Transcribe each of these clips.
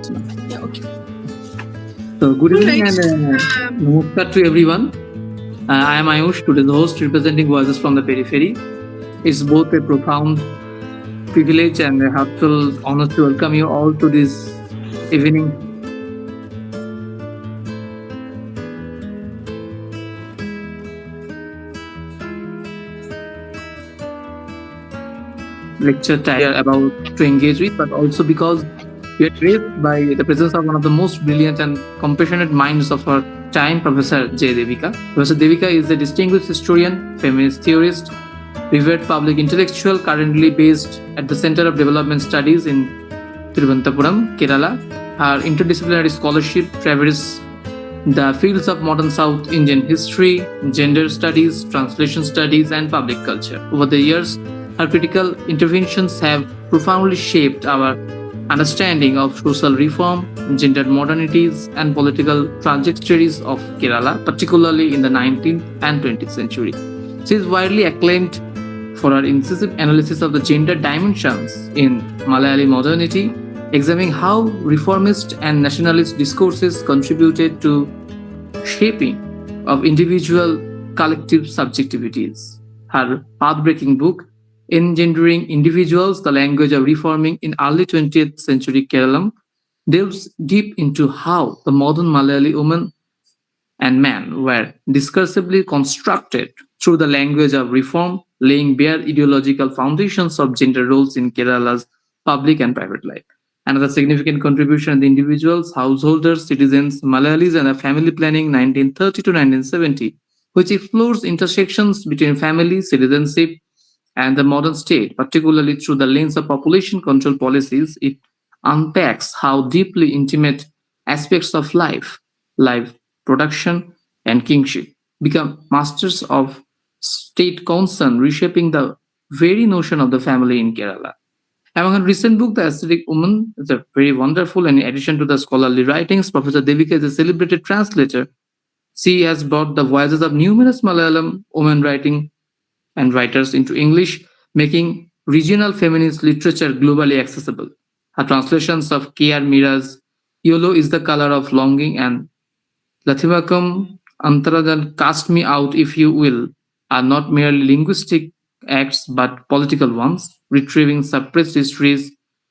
Yeah, okay. So, good evening Alright. and namaskar to everyone. I am Ayush, today's host representing Voices from the Periphery. It's both a profound privilege and a heartfelt honor to welcome you all to this evening lecture title about to engage with, but also because we are graced by the presence of one of the most brilliant and compassionate minds of our time, Professor J. Devika. Professor Devika is a distinguished historian, feminist theorist, revered public intellectual, currently based at the Center of Development Studies in Thiruvananthapuram, Kerala. Her interdisciplinary scholarship traverses the fields of modern South Indian history, gender studies, translation studies, and public culture. Over the years, her critical interventions have profoundly shaped our understanding of social reform, gendered modernities, and political trajectories of Kerala, particularly in the 19th and 20th century. She is widely acclaimed for her incisive analysis of the gender dimensions in Malayali modernity, examining how reformist and nationalist discourses contributed to shaping of individual collective subjectivities. Her pathbreaking book, Engendering Individuals, the Language of Reforming in Early 20th Century Keralam, delves deep into how the modern Malayali woman and man were discursively constructed through the language of reform, laying bare ideological foundations of gender roles in Kerala's public and private life. Another significant contribution of the individuals, householders, citizens, Malayalis, and a family planning 1930 to 1970, which explores intersections between family, citizenship, and the modern state, particularly through the lens of population control policies. It unpacks how deeply intimate aspects of life production, and kingship become masters of state concern, reshaping the very notion of the family in Kerala. Among her recent book, The Aesthetic Woman, is a very wonderful, and in addition to the scholarly writings, Professor Devika is a celebrated translator. She has brought the voices of numerous Malayalam women writing and writers into English, making regional feminist literature globally accessible. Her translations of K.R. Mira's Yellow is the Color of Longing and Lathimakam Antarajan Cast Me Out If You Will are not merely linguistic acts but political ones, retrieving suppressed histories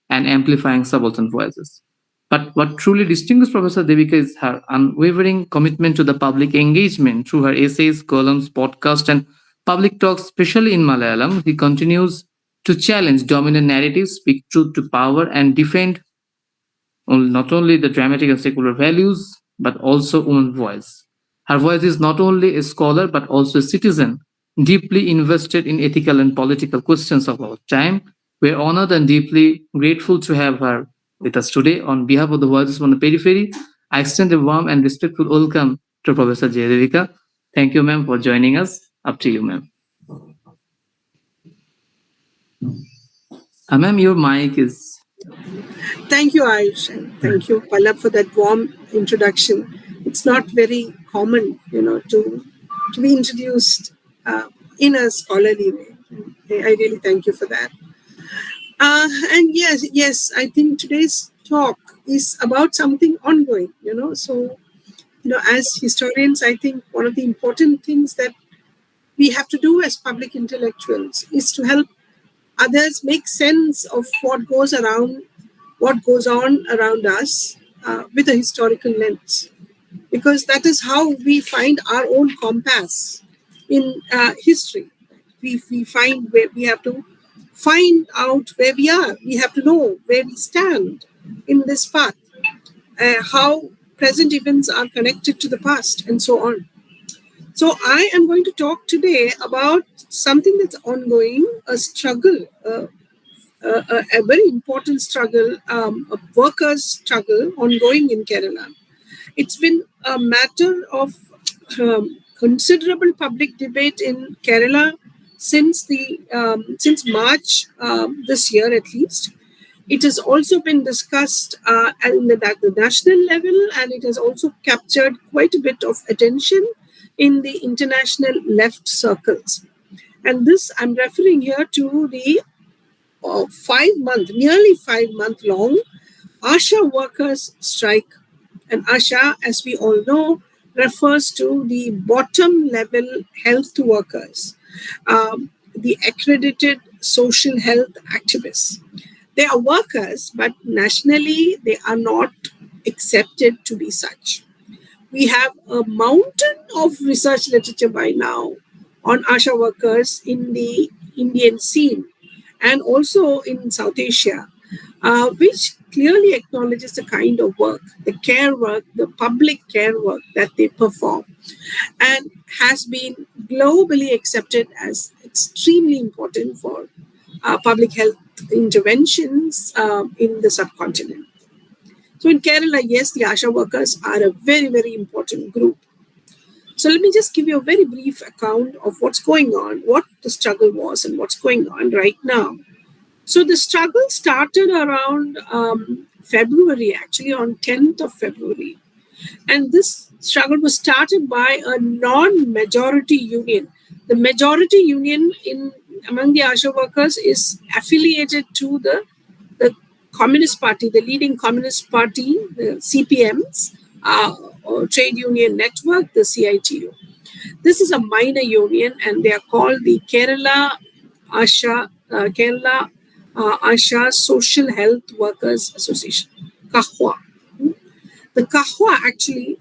and amplifying subaltern voices. But what truly distinguishes Professor Devika is her unwavering commitment to the public engagement through her essays, columns, podcasts, and public talks, especially in Malayalam. He continues to challenge dominant narratives, speak truth to power, and defend not only the dramatic and secular values, but also woman's voice. Her voice is not only a scholar, but also a citizen, deeply invested in ethical and political questions of our time. We are honored and deeply grateful to have her with us today. On behalf of the Voices from the Periphery, I extend a warm and respectful welcome to Professor Jayadevika. Thank you, ma'am, for joining us. Up to you, ma'am. Ma'am, your mic is. Thank you, Ayush, and thank you, Pallab, for that warm introduction. It's not very common, to be introduced in a scholarly way. I really thank you for that. And yes, I think today's talk is about something ongoing. So as historians, I think one of the important things that we have to do as public intellectuals is to help others make sense of what goes on around us with a historical lens, because that is how we find our own compass in history. We find where we have to find out where we are. We have to know where we stand in this path, how present events are connected to the past, and so on. So I am going to talk today about something that's ongoing, a struggle, a very important struggle, a workers' struggle ongoing in Kerala. It's been a matter of considerable public debate in Kerala since March this year, at least. It has also been discussed at the national level, and it has also captured quite a bit of attention in the international left circles. And this, I'm referring here to the nearly 5 month long Asha workers strike. And Asha, as we all know, refers to the bottom level health workers, the accredited social health activists. They are workers, but nationally they are not accepted to be such. We have a mountain of research literature by now on Asha workers in the Indian scene and also in South Asia, which clearly acknowledges the kind of work, the care work, the public care work that they perform, and has been globally accepted as extremely important for public health interventions in the subcontinent. So in Kerala, yes, the Asha workers are a very, very important group. So let me just give you a very brief account of what's going on, what the struggle was, and what's going on right now. So the struggle started around February, actually on 10th of February. And this struggle was started by a non-majority union. The majority union in among the Asha workers is affiliated to the Communist Party, the leading Communist Party, the CPMs, or Trade Union Network, the CITU. This is a minor union, and they are called the Kerala Asha Social Health Workers Association, KAHWA. The KAHWA actually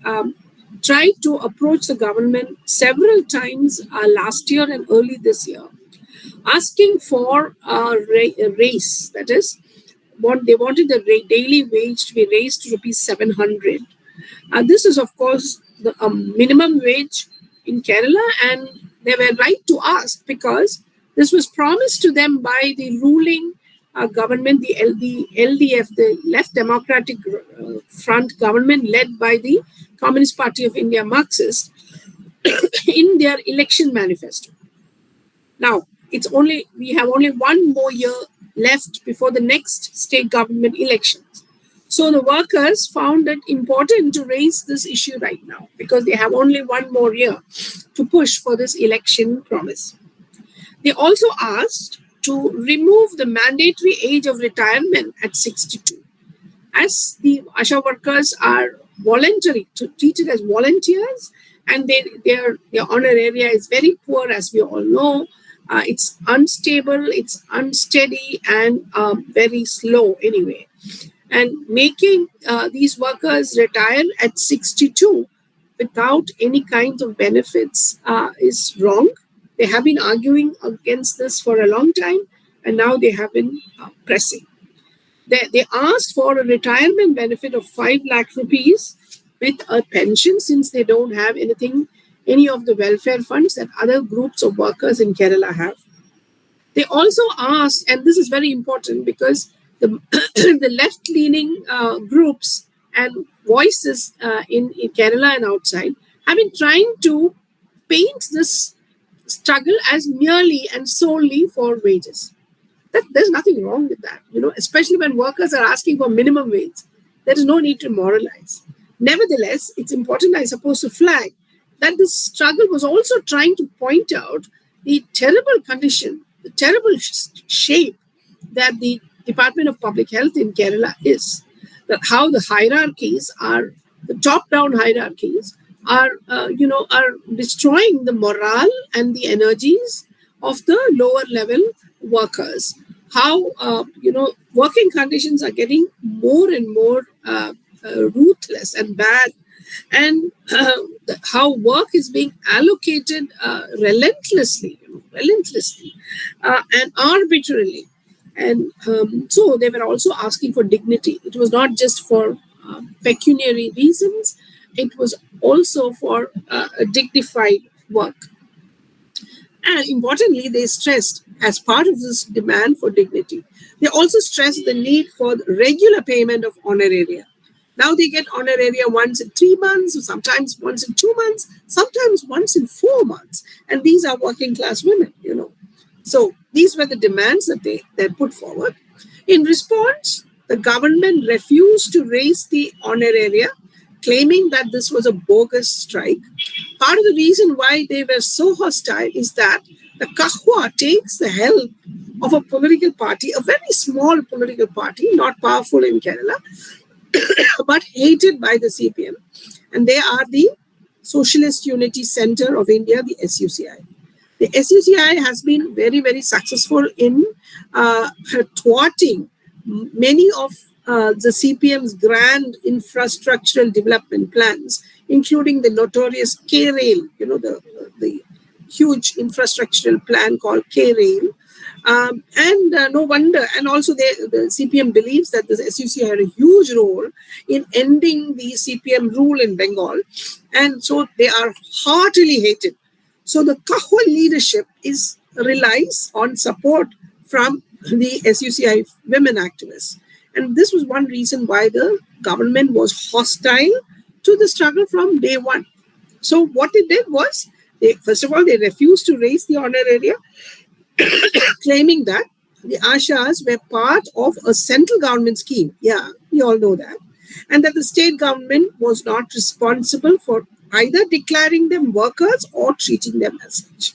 tried to approach the government several times last year and early this year, asking for a raise. That is, they wanted the daily wage to be raised to rupees 700. This is, of course, the minimum wage in Kerala, and they were right to ask because this was promised to them by the ruling government, the LDF, the Left Democratic Front government led by the Communist Party of India, Marxist, in their election manifesto. Now, we have only one more year left before the next state government elections. So the workers found it important to raise this issue right now because they have only one more year to push for this election promise. They also asked to remove the mandatory age of retirement at 62. As the Asha workers are voluntary, treated as volunteers, and their honoraria is very poor, as we all know. It's unstable, it's unsteady, and very slow anyway. And making these workers retire at 62 without any kind of benefits is wrong. They have been arguing against this for a long time, and now they have been pressing. They asked for a retirement benefit of 5 lakh rupees with a pension since they don't have any of the welfare funds that other groups of workers in Kerala have. They also asked, and this is very important because the, the left-leaning groups and voices in Kerala and outside have been trying to paint this struggle as merely and solely for wages. There's nothing wrong with that, especially when workers are asking for minimum wage. There is no need to moralize. Nevertheless, it's important, I suppose, to flag that this struggle was also trying to point out the terrible condition, the terrible shape that the Department of Public Health in Kerala is. That how the hierarchies are, the top-down hierarchies are destroying the morale and the energies of the lower level workers. How working conditions are getting more and more ruthless and bad, and how work is being allocated relentlessly, and arbitrarily. And so they were also asking for dignity. It was not just for pecuniary reasons, it was also for a dignified work. And importantly, they stressed, as part of this demand for dignity, they also stressed the need for regular payment of honoraria. Now they get honoraria once in 3 months, sometimes once in 2 months, sometimes once in 4 months. And these are working class women, So these were the demands that they put forward. In response, the government refused to raise the honoraria, claiming that this was a bogus strike. Part of the reason why they were so hostile is that the Kahwa takes the help of a political party, a very small political party, not powerful in Kerala, but hated by the CPM. And they are the Socialist Unity Center of India, the SUCI. The SUCI has been very, very successful in thwarting many of the CPM's grand infrastructural development plans, including the notorious K-Rail, the huge infrastructural plan called K-Rail. And no wonder, and also the CPM believes that the SUCI had a huge role in ending the CPM rule in Bengal, and so they are heartily hated. So the Kahwa leadership relies on support from the SUCI women activists. And this was one reason why the government was hostile to the struggle from day one. So what they did was, first of all, they refused to raise the honoraria, claiming that the Ashas were part of a central government scheme. Yeah, we all know that. And that the state government was not responsible for either declaring them workers or treating them as such.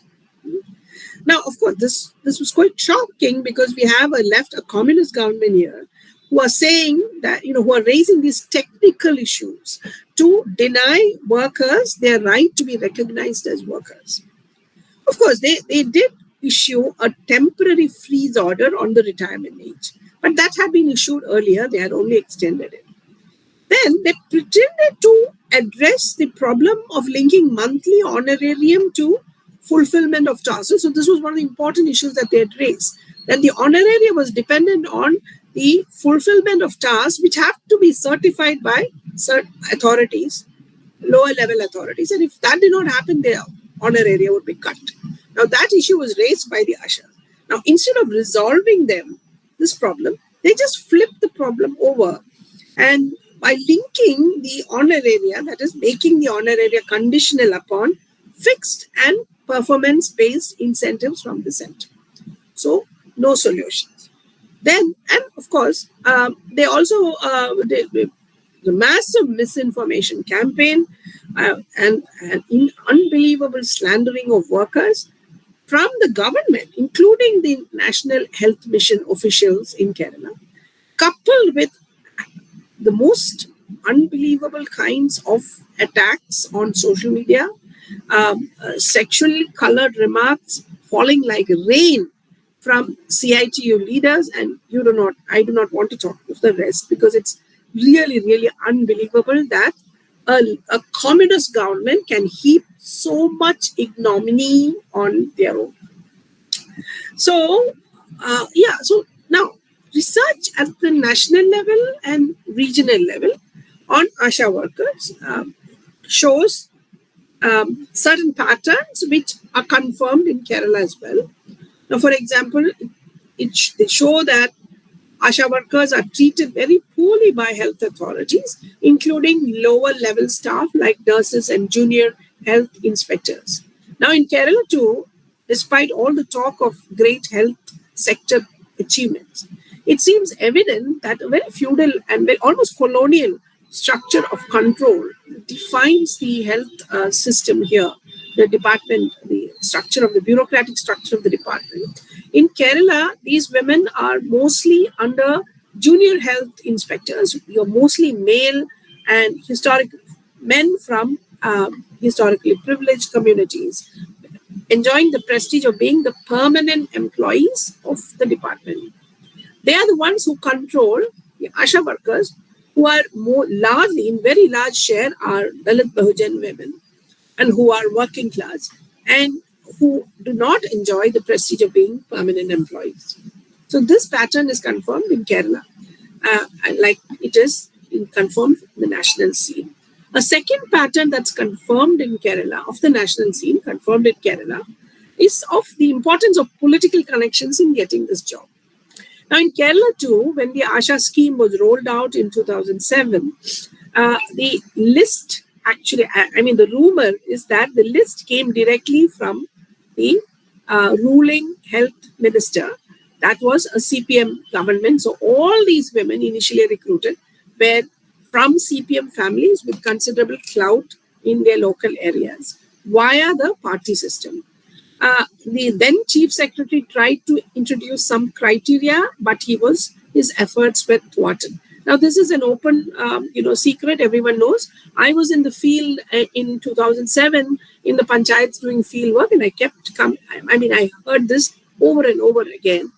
Now, of course, this was quite shocking because we have a communist government here who are saying that, who are raising these technical issues to deny workers their right to be recognized as workers. Of course, they did issue a temporary freeze order on the retirement age, but that had been issued earlier. They had only extended it. Then they pretended to address the problem of linking monthly honorarium to fulfillment of tasks. So this was one of the important issues that they had raised, that the honorarium was dependent on the fulfillment of tasks, which have to be certified by certain authorities, lower level authorities. And if that did not happen, their honoraria would be cut. Now, that issue was raised by the Asha. Now, instead of resolving this problem, they just flipped the problem over. And by linking the honoraria, that is, making the honoraria conditional upon fixed and performance-based incentives from the center. So, no solutions. Then, and of course, they also, the massive misinformation campaign and unbelievable slandering of workers from the government, including the National Health Mission officials in Kerala, coupled with the most unbelievable kinds of attacks on social media, sexually colored remarks falling like rain from CITU leaders, and I do not want to talk of the rest because it's really, really unbelievable that a communist government can heap so much ignominy on their own. So, so now research at the national level and regional level on Asha workers shows certain patterns which are confirmed in Kerala as well. Now, for example, they show that Asha workers are treated very poorly by health authorities, including lower level staff like nurses and junior health inspectors. Now, in Kerala too, despite all the talk of great health sector achievements, it seems evident that a very feudal and almost colonial structure of control defines the health system here, the department, the structure of the bureaucratic structure of the department. In Kerala, these women are mostly under junior health inspectors. You're mostly male and historic men from historically privileged communities, enjoying the prestige of being the permanent employees of the department. They are the ones who control the Asha workers, who are more largely, in very large share, are Dalit Bahujan women and who are working class and who do not enjoy the prestige of being permanent employees. So this pattern is confirmed in Kerala, like it is confirmed in the national scene. A second pattern that's confirmed in Kerala, of the national scene, confirmed in Kerala, is of the importance of political connections in getting this job. Now, in Kerala too, when the Asha scheme was rolled out in 2007, the list actually, the rumor is that the list came directly from the ruling health minister. That was a CPM government. So all these women initially recruited were from CPM families with considerable clout in their local areas via the party system. The then chief secretary tried to introduce some criteria, but his efforts were thwarted. Now, this is an open, secret. Everyone knows. I was in the field in 2007 in the panchayats doing field work, and I kept coming. I heard this over and over again.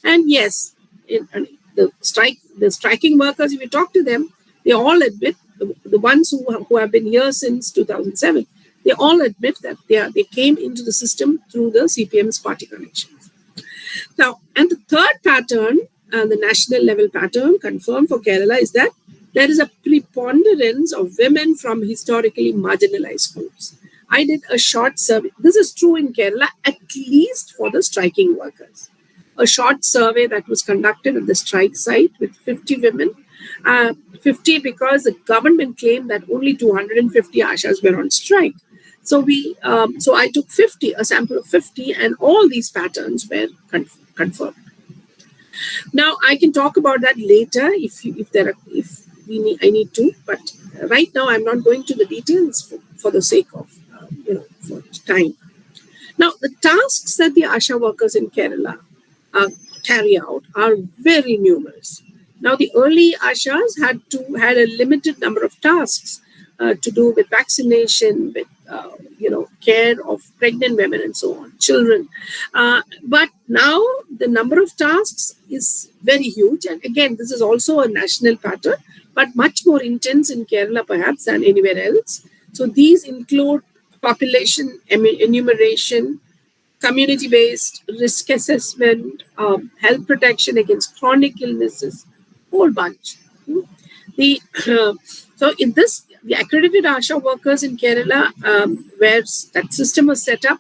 And yes, the striking workers, if you talk to them, they all admit, the ones who have been here since 2007, they all admit that they came into the system through the CPM's party connections. Now, and the third pattern, the national level pattern confirmed for Kerala, is that there is a preponderance of women from historically marginalized groups. I did a short survey. This is true in Kerala, at least for the striking workers. A short survey that was conducted at the strike site with 50 women. 50 because the government claimed that only 250 Ashas were on strike. So I took 50, a sample of 50, and all these patterns were confirmed. Now I can talk about that later I need to, but right now I'm not going to the details for the sake of for time. Now the tasks that the Asha workers in Kerala carry out are very numerous. Now, the early Ashas had a limited number of tasks to do with vaccination, with care of pregnant women and so on, children. But now the number of tasks is very huge, and again, this is also a national pattern, but much more intense in Kerala perhaps than anywhere else. So these include population enumeration, community-based risk assessment, health protection against chronic illnesses, whole bunch. So in this, the accredited Asha workers in Kerala, where that system was set up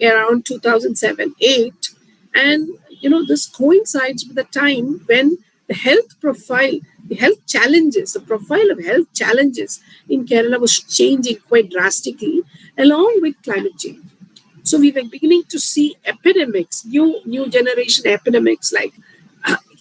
around 2007-8, and this coincides with the time when the health profile, the profile of health challenges in Kerala was changing quite drastically along with climate change. So we were beginning to see epidemics, new generation epidemics like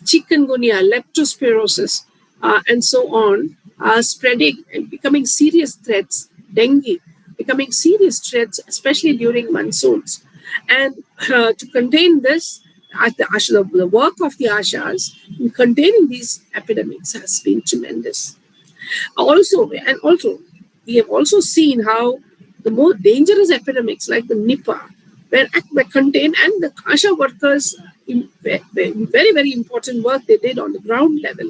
chikungunya, leptospirosis, and so on, spreading and becoming serious threats. Dengue becoming serious threats, especially during monsoons. And to contain this, the work of the Ashas in containing these epidemics has been tremendous. Also, we have also seen how the more dangerous epidemics like the Nipah were contained, and the Asha workers, very, very important work they did on the ground level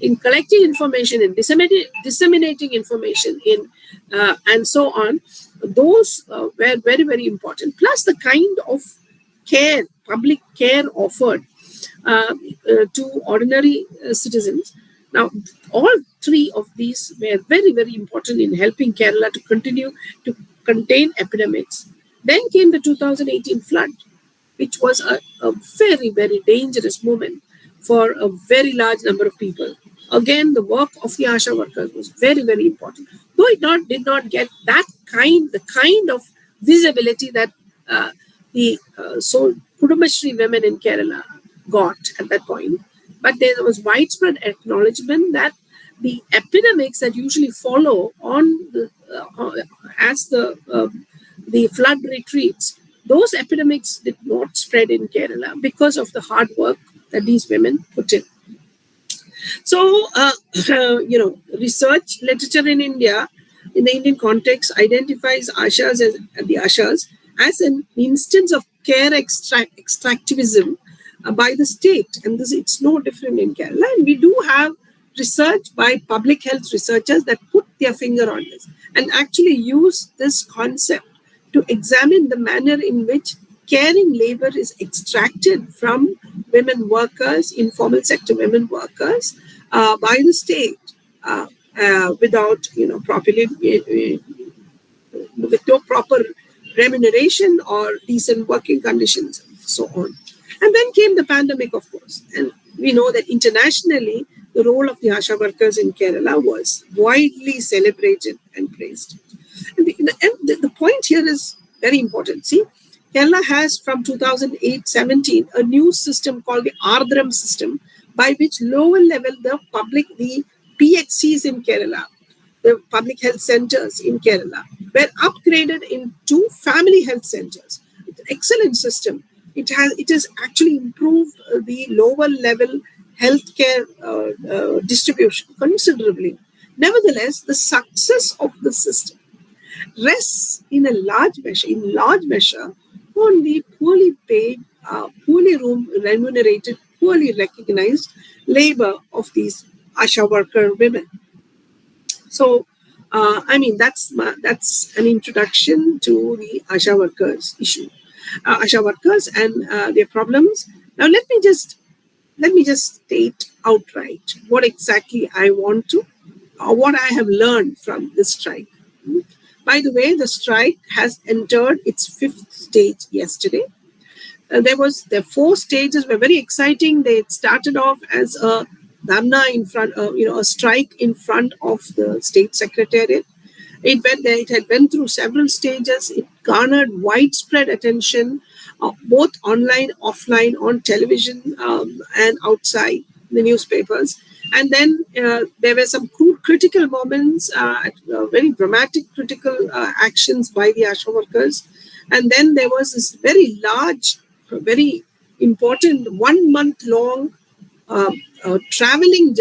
in collecting information and disseminating information and so on. Those were very, very important. Plus the kind of public care offered to ordinary citizens. Now, all three of these were very, very important in helping Kerala to continue to contain epidemics. Then came the 2018 flood, which was a very, very dangerous moment for a very large number of people. Again, the work of the Asha workers was very, very important. Though it did not get the kind of visibility that the Kudumbashree women in Kerala got at that point. But there was widespread acknowledgement that the epidemics that usually follow on as the flood retreats, those epidemics did not spread in Kerala because of the hard work that these women put in. So, research literature in India, in the Indian context, identifies the Ashas as an instance of care extractivism by the state, and it's no different in Kerala. And we do have research by public health researchers that put their finger on this and actually use this concept to examine the manner in which caring labor is extracted from women workers, informal sector women workers, by the state without with no proper remuneration or decent working conditions, and so on. And then came the pandemic, of course. And we know that internationally, the role of the Asha workers in Kerala was widely celebrated and praised. And the point here is very important. See, Kerala has from 2008-17 a new system called the Ardram system, by which lower level the PHCs in Kerala, the public health centers in Kerala, were upgraded into family health centers. excellent system. It has actually improved the lower level healthcare distribution considerably. Nevertheless, the success of the system rests in large measure on the poorly paid, poorly remunerated, poorly recognized labor of these Asha worker women. So, I mean, that's an introduction to the Asha workers issue, Asha workers and their problems. Now, let me just state outright what exactly I want to, or what I have learned from this strike. By the way, the strike has entered its fifth stage yesterday. The four stages were very exciting. They started off as a dharna in front, a strike in front of the state secretariat. It had went through several stages. It garnered widespread attention, both online, offline, on television, and outside the newspapers. And then there were some critical moments, very dramatic critical actions by the Asha workers. And then there was this very large, very important 1 month long traveling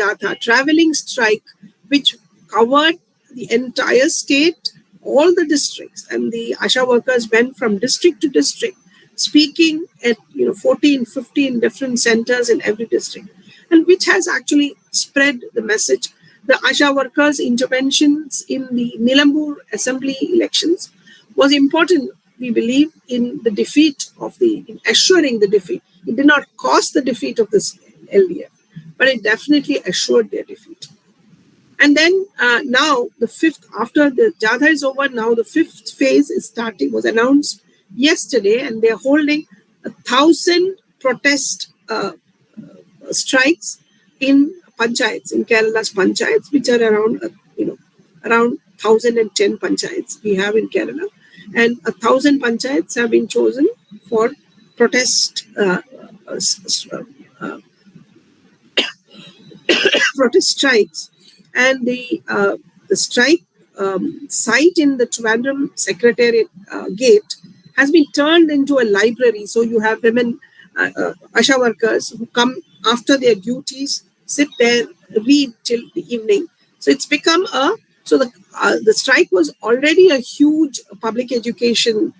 strike, which covered the entire state, all the districts, and the Asha workers went from district to district, speaking at 14, 15 different centers in every district, and which has actually spread the message. The Asha workers' interventions in the Nilambur assembly elections was important, we believe, in assuring the defeat. It did not cause the defeat of this LDF, but it definitely assured their defeat. And then now the fifth, after the Jatha is over, now the fifth phase is starting, was announced yesterday, and they're holding 1,000 protest strikes in panchayats, in Kerala's panchayats, which are around 1,010 panchayats we have in Kerala. And 1,000 panchayats have been chosen for protest protest strikes. And the strike site in the Trivandrum Secretariat gate has been turned into a library. So you have women, Asha workers, who come after their duties, sit there, read till the evening. So it's become the strike was already a huge public education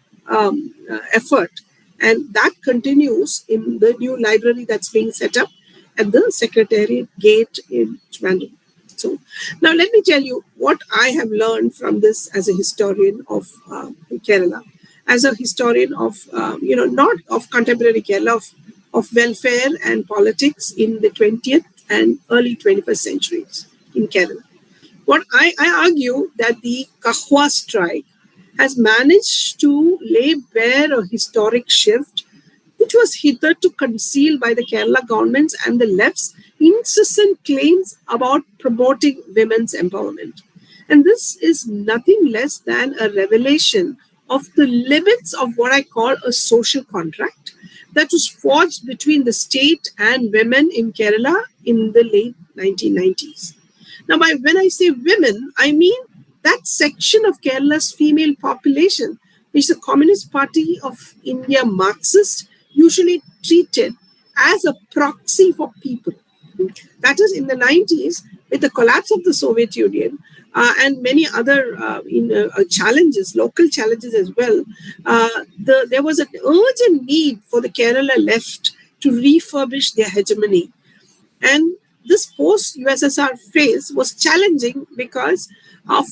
effort, and that continues in the new library that's being set up at the Secretariat gate in Trivandrum. So now let me tell you what I have learned from this as a historian of Kerala, as a historian of not of contemporary Kerala, of welfare and politics in the 20th and early 21st centuries in Kerala. What I argue that the Kahwa strike has managed to lay bare a historic shift which was hitherto concealed by the Kerala governments and the left's incessant claims about promoting women's empowerment. And this is nothing less than a revelation of the limits of what I call a social contract that was forged between the state and women in Kerala in the late 1990s. Now, when I say women, I mean that section of Kerala's female population, which the Communist Party of India Marxist usually treated as a proxy for people. That is, in the 90s, with the collapse of the Soviet Union and many other challenges, local challenges as well, there was an urgent need for the Kerala left to refurbish their hegemony. And this post-USSR phase was challenging because of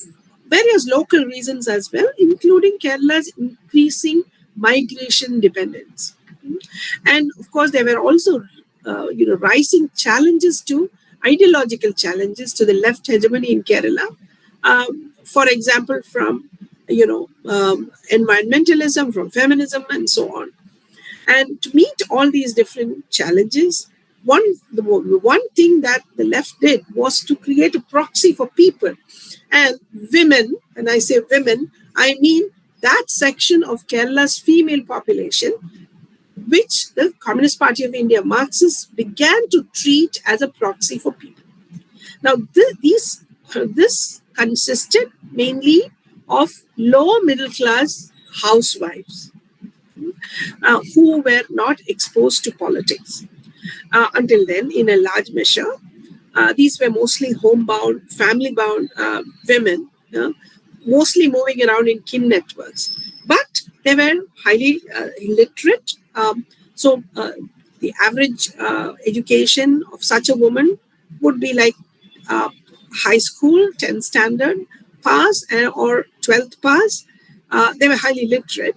various local reasons as well, including Kerala's increasing migration dependence. And of course, there were also rising challenges to ideological challenges to the left hegemony in Kerala. For example, from environmentalism, from feminism, and so on. And to meet all these different challenges, the one thing that the left did was to create a proxy for people and women. And I say women, I mean that section of Kerala's female population, which the Communist Party of India Marxists began to treat as a proxy for people. Now, this consisted mainly of lower middle class housewives. who were not exposed to politics. Until then, in a large measure, these were mostly homebound, family-bound women, mostly moving around in kin networks. But they were highly literate. The average education of such a woman would be like high school, 10th standard pass or 12th pass. They were highly literate.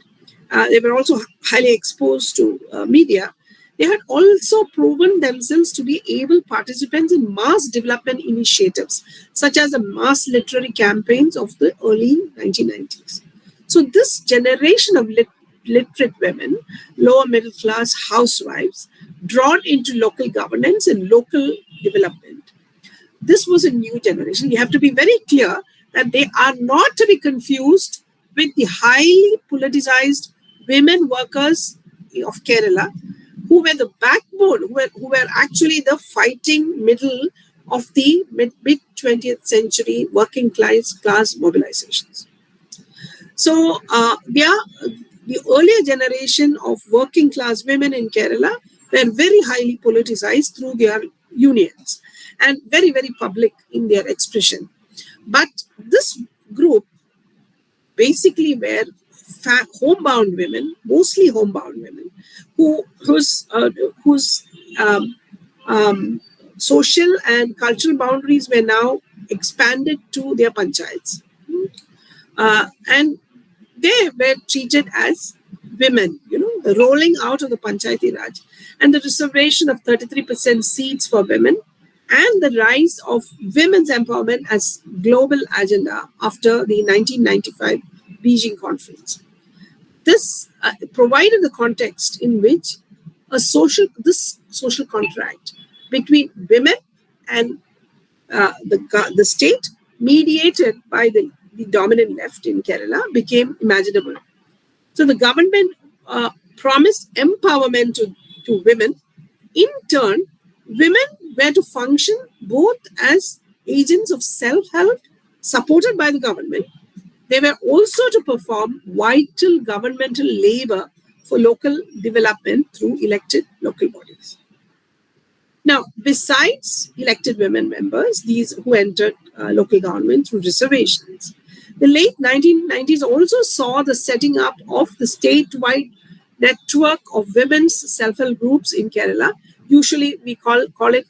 They were also highly exposed to media. They had also proven themselves to be able participants in mass development initiatives, such as the mass literary campaigns of the early 1990s. So this generation of literate women, lower middle class housewives, drawn into local governance and local development. This was a new generation. You have to be very clear that they are not to be confused with the highly politicized women workers of Kerala, who were the backbone, who were actually the fighting middle of the mid 20th century working class mobilizations. So the earlier generation of working class women in Kerala were very highly politicized through their unions and very, very public in their expression. But this group basically were homebound women, mostly homebound women, whose social and cultural boundaries were now expanded to their panchayats. And they were treated as women, the rolling out of the Panchayati Raj and the reservation of 33% seats for women and the rise of women's empowerment as global agenda after the 1995 Beijing conference. This provided the context in which this social contract between women and the state, mediated by the dominant left in Kerala, became imaginable. So the government promised empowerment to women. In turn, women were to function both as agents of self-help supported by the government. They were also to perform vital governmental labor for local development through elected local bodies. Now, besides elected women members, these who entered local government through reservations, the late 1990s also saw the setting up of the statewide network of women's self-help groups in Kerala. Usually we call it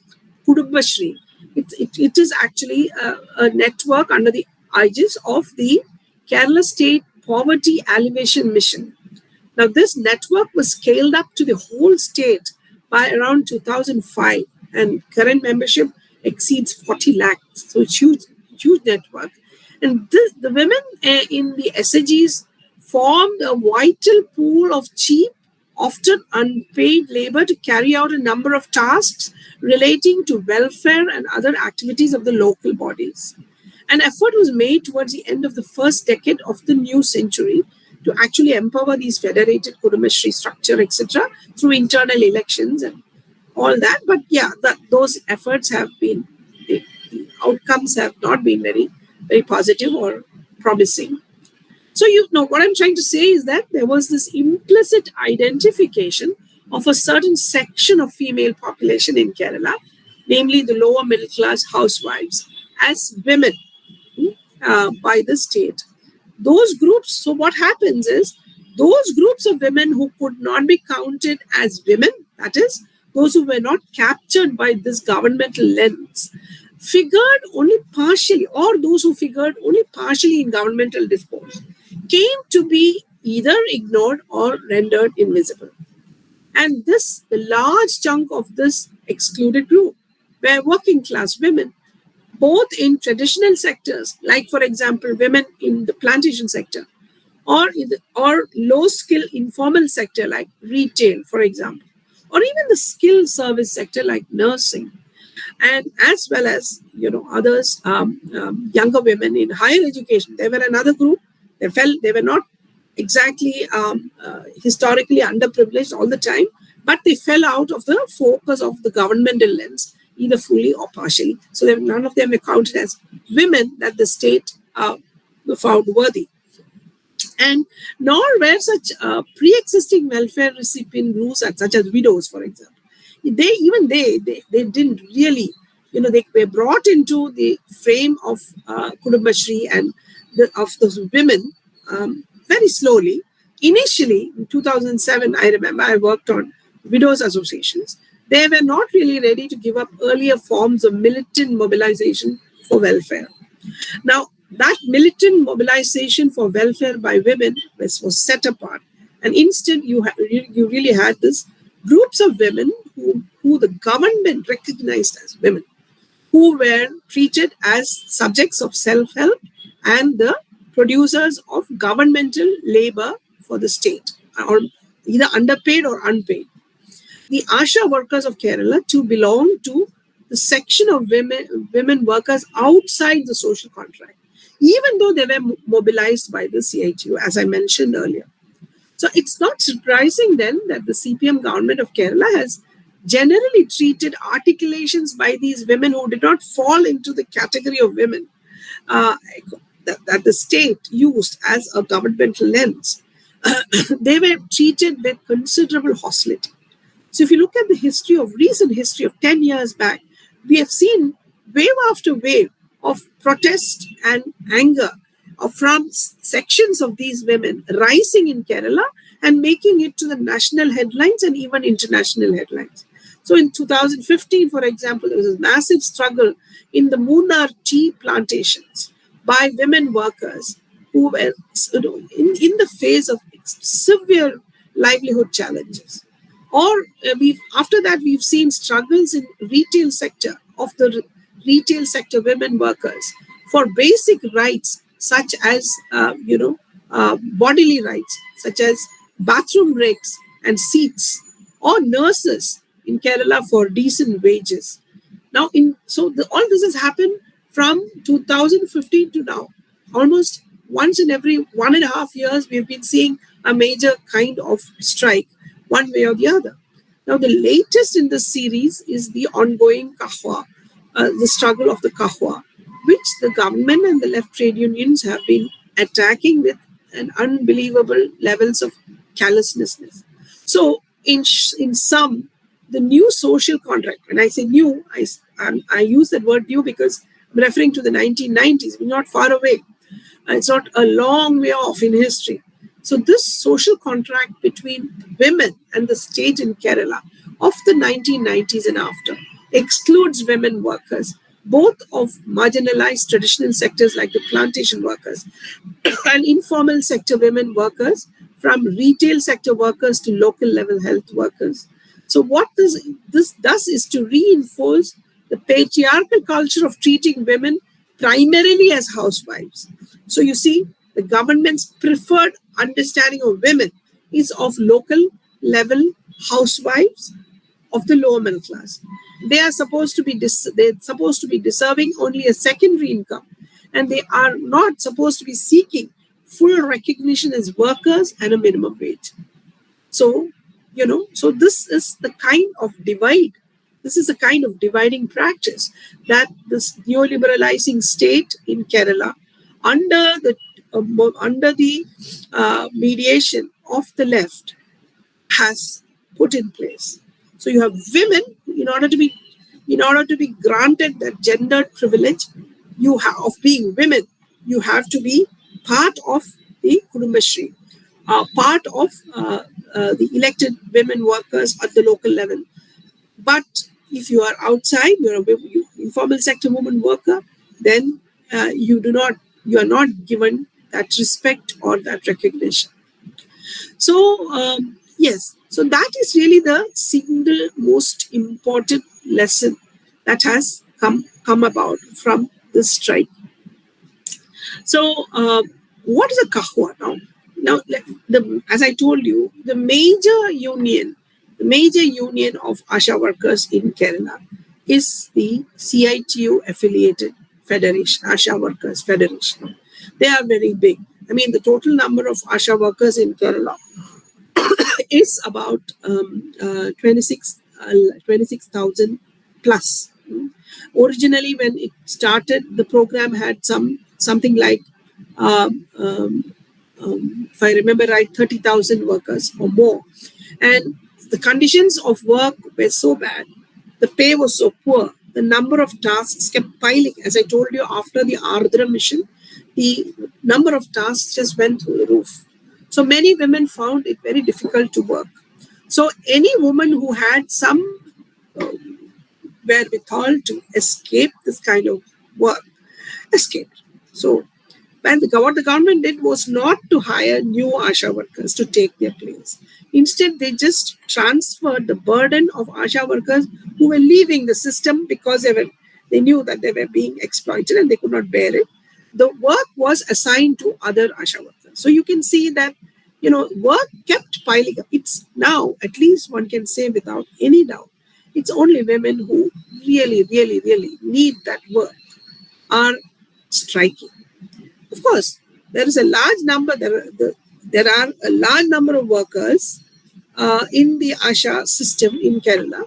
Kudumbashri. It is actually a network under the aegis of the Kerala State Poverty Alleviation Mission. Now, this network was scaled up to the whole state by around 2005, and current membership exceeds 40 lakhs. So it's huge network. And the women in the SAGs formed a vital pool of cheap, often unpaid labor to carry out a number of tasks relating to welfare and other activities of the local bodies. An effort was made towards the end of the first decade of the new century to actually empower these federated Kudumbashri structure, etc., through internal elections and all that. But yeah, those efforts have been, the outcomes have not been very, very positive or promising. So, what I'm trying to say is that there was this implicit identification of a certain section of female population in Kerala, namely the lower middle class housewives, as women by the state. Those groups, so what happens is, those groups of women who could not be counted as women, that is, those who were not captured by this governmental lens, figured only partially, or those who figured only partially in governmental discourse, came to be either ignored or rendered invisible. And the large chunk of this excluded group were working class women, both in traditional sectors, like, for example, women in the plantation sector, or low skill informal sector like retail, for example, or even the skilled service sector like nursing, and as well as others, younger women in higher education. They were another group. They were not exactly historically underprivileged all the time, but they fell out of the focus of the governmental lens, either fully or partially. So none of them were counted as women that the state found worthy. And nor were such pre-existing welfare recipient groups such as widows, for example. They didn't really, they were brought into the frame of Kudumbashri and of those women very slowly. Initially, in 2007, I remember I worked on widows associations. They were not really ready to give up earlier forms of militant mobilization for welfare. Now, that militant mobilization for welfare by women was set apart. And instead, you really had this groups of women who the government recognized as women, who were treated as subjects of self-help and the producers of governmental labor for the state, or either underpaid or unpaid. The Asha workers of Kerala to belong to the section of women workers outside the social contract, even though they were mobilized by the CITU, as I mentioned earlier. So it's not surprising then that the CPM government of Kerala has generally treated articulations by these women who did not fall into the category of women that the state used as a governmental lens. They were treated with considerable hostility. So if you look at the recent history of 10 years back, we have seen wave after wave of protest and anger from sections of these women rising in Kerala and making it to the national headlines and even international headlines. So in 2015, for example, there was a massive struggle in the Munnar tea plantations by women workers who were in the face of severe livelihood challenges. Or after that, we've seen struggles in retail sector of the retail sector women workers for basic rights such as bodily rights, such as bathroom breaks and seats, or nurses in Kerala for decent wages. Now, all this has happened from 2015 to now. Almost once in every 1.5 years, we've been seeing a major kind of strike, one way or the other. Now, the latest in this series is the ongoing Kahwa, the struggle of the Kahwa, which the government and the left trade unions have been attacking with an unbelievable levels of callousness. So, in sum, the new social contract, when I say new, I use that word new because I'm referring to the 1990s. We're not far away. It's not a long way off in history. So this social contract between women and the state in Kerala of the 1990s and after excludes women workers, both of marginalized traditional sectors like the plantation workers and informal sector women workers, from retail sector workers to local level health workers. So what this does is to reinforce the patriarchal culture of treating women primarily as housewives. So you see, the government's preferred understanding of women is of local level housewives of the lower middle class. They are supposed to be deserving only a secondary income, and they are not supposed to be seeking full recognition as workers and a minimum wage. So, so this is the kind of divide. This is the kind of dividing practice that this neoliberalizing state in Kerala, under the mediation of the left, has put in place. So you have women, in order to be granted that gendered privilege, of being women, you have to be part of the Kudumbashri, part of the elected women workers at the local level. But if you are outside, you're informal sector woman worker, then you are not given that respect or that recognition. So yes, so that is really the single most important lesson that has come about from this strike. So what is a kahwa now? Now, as I told you, the major union of Asha workers in Kerala is the CITU affiliated federation, Asha Workers Federation. They are very big. I mean, the total number of Asha workers in Kerala is about 26,000 plus. Originally, when it started, the program had something like if I remember right, 30,000 workers or more. And the conditions of work were so bad, the pay was so poor, the number of tasks kept piling. As I told you, after the Ardhra mission, the number of tasks just went through the roof. So many women found it very difficult to work. So any woman who had some uh, wherewithal to escape this kind of work escaped. So what the government did was not to hire new Asha workers to take their place. Instead, they just transferred the burden of Asha workers who were leaving the system because they knew that they were being exploited and they could not bear it. The work was assigned to other Asha workers. So you can see that work kept piling up. It's now, at least one can say without any doubt, it's only women who really, really, really need that work are striking. Of course, there is a large number. There are a large number of workers in the Asha system in Kerala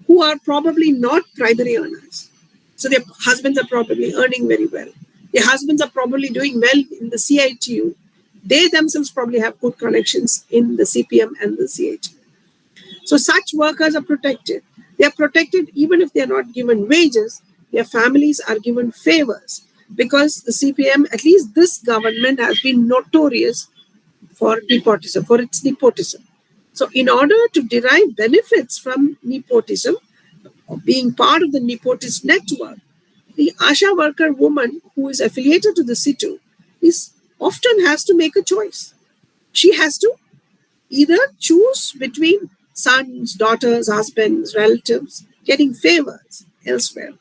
who are probably not primary earners. So their husbands are probably earning very well. Their husbands are probably doing well in the CITU. They themselves probably have good connections in the CPM and the CITU. So such workers are protected. They are protected even if they are not given wages. Their families are given favors because the CPM, at least this government, has been notorious for nepotism, for its nepotism. So in order to derive benefits from nepotism, or being part of the nepotist network, the Asha worker woman who is affiliated to the situ is often has to make a choice. She has to either choose between sons, daughters, husbands, relatives, getting favors elsewhere,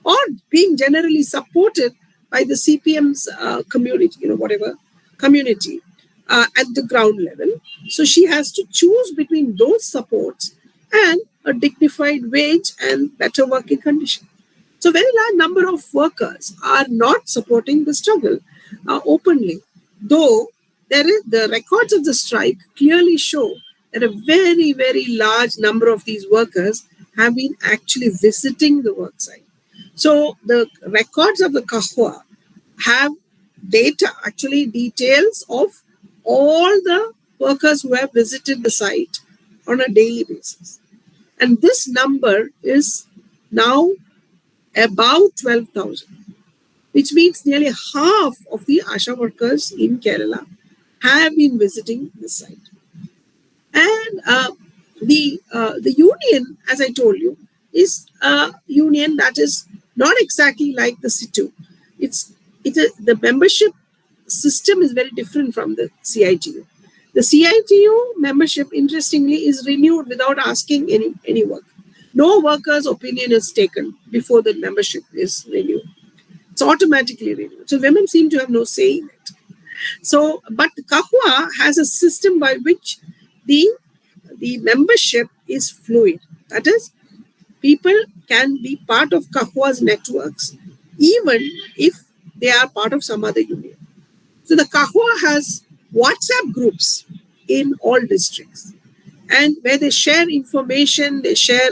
or being generally supported by the CPM's community, whatever community at the ground level. So she has to choose between those supports and a dignified wage and better working conditions. So very large number of workers are not supporting the struggle openly, though the records of the strike clearly show that a very, very large number of these workers have been actually visiting the work site. So the records of the Kahwa have data, actually details of all the workers who have visited the site on a daily basis. And this number is now about 12,000, which means nearly half of the Asha workers in Kerala have been visiting the site. And the union, as I told you, is a union that is not exactly like the situ. The membership system is very different from the CITU. The CITU membership, interestingly, is renewed without asking any work. No worker's opinion is taken before the membership is renewed. It's automatically renewed. So women seem to have no say in it. So, but Kahwa has a system by which the membership is fluid. That is, people can be part of Kahwa's networks even if they are part of some other union. So the Kahwa has WhatsApp groups in all districts, and where they share information, they share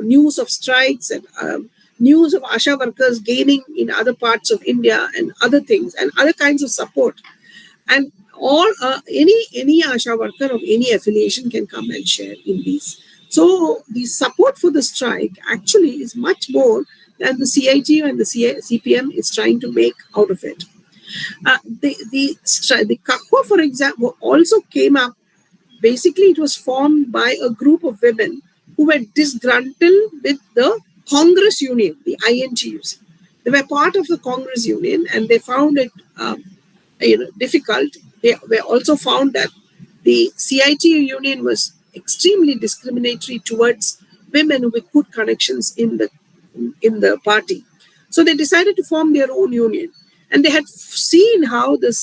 news of strikes and news of Asha workers gaining in other parts of India and other things and other kinds of support. And all any Asha worker of any affiliation can come and share in these. So the support for the strike actually is much more than the CITU and the CPM is trying to make out of it. The Kahwa, for example, also came up. Basically, it was formed by a group of women who were disgruntled with the Congress Union, the INTUC. They were part of the Congress Union and they found it difficult. They also found that the CITU union was extremely discriminatory towards women with good connections in the party. So they decided to form their own union, and they had seen how the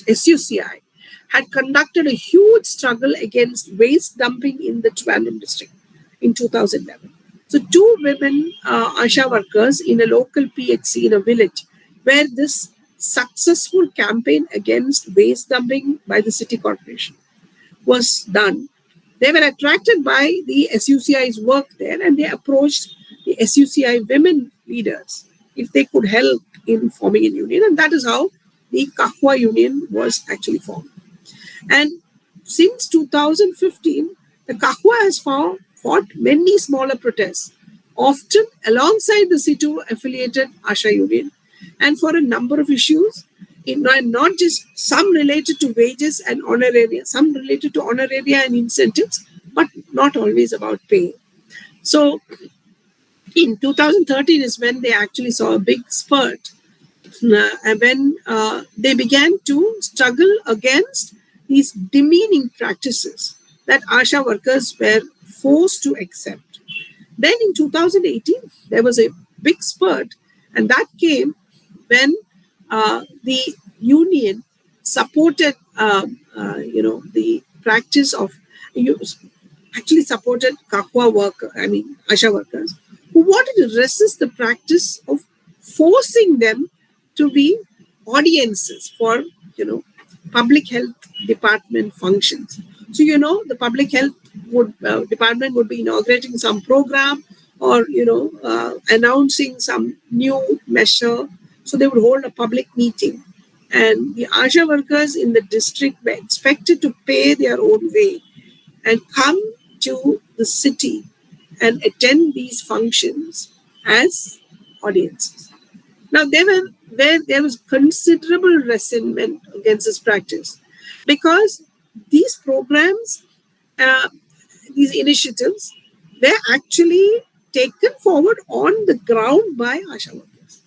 SUCI had conducted a huge struggle against waste dumping in the Trivandrum district in 2011. So two women Asha workers in a local PHC in a village where this successful campaign against waste dumping by the city corporation was done. They were attracted by the SUCI's work there and they approached the SUCI women leaders if they could help in forming a union. And that is how the Kahwa Union was actually formed. And since 2015, the Kahwa has fought many smaller protests, often alongside the Situ affiliated Asha Union, and for a number of issues, not just some related to wages and honoraria, some related to honoraria and incentives, but not always about pay. So in 2013 is when they actually saw a big spurt, and when they began to struggle against these demeaning practices that Asha workers were forced to accept. Then in 2018, there was a big spurt, and that came when the union supported, the practice of, actually supported Asha workers who wanted to resist the practice of forcing them to be audiences for, public health department functions. So, the public health department would be inaugurating some program or, announcing some new measure. So they would hold a public meeting. And the Asha workers in the district were expected to pay their own way and come to the city and attend these functions as audiences. Now, there was considerable resentment against this practice because these programs, uh, these initiatives, were actually taken forward on the ground by Asha workers.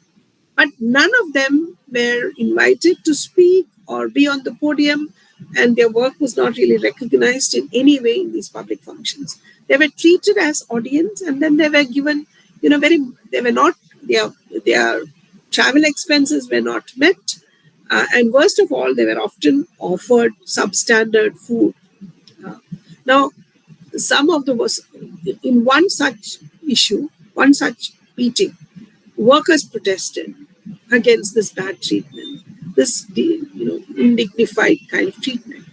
But none of them were invited to speak or be on the podium, and their work was not really recognized in any way in these public functions. They were treated as audience, and then they were given, they were not, their travel expenses were not met. And worst of all, they were often offered substandard food. Now, some of the was in one such issue, one such meeting, workers protested against this bad treatment, this undignified kind of treatment,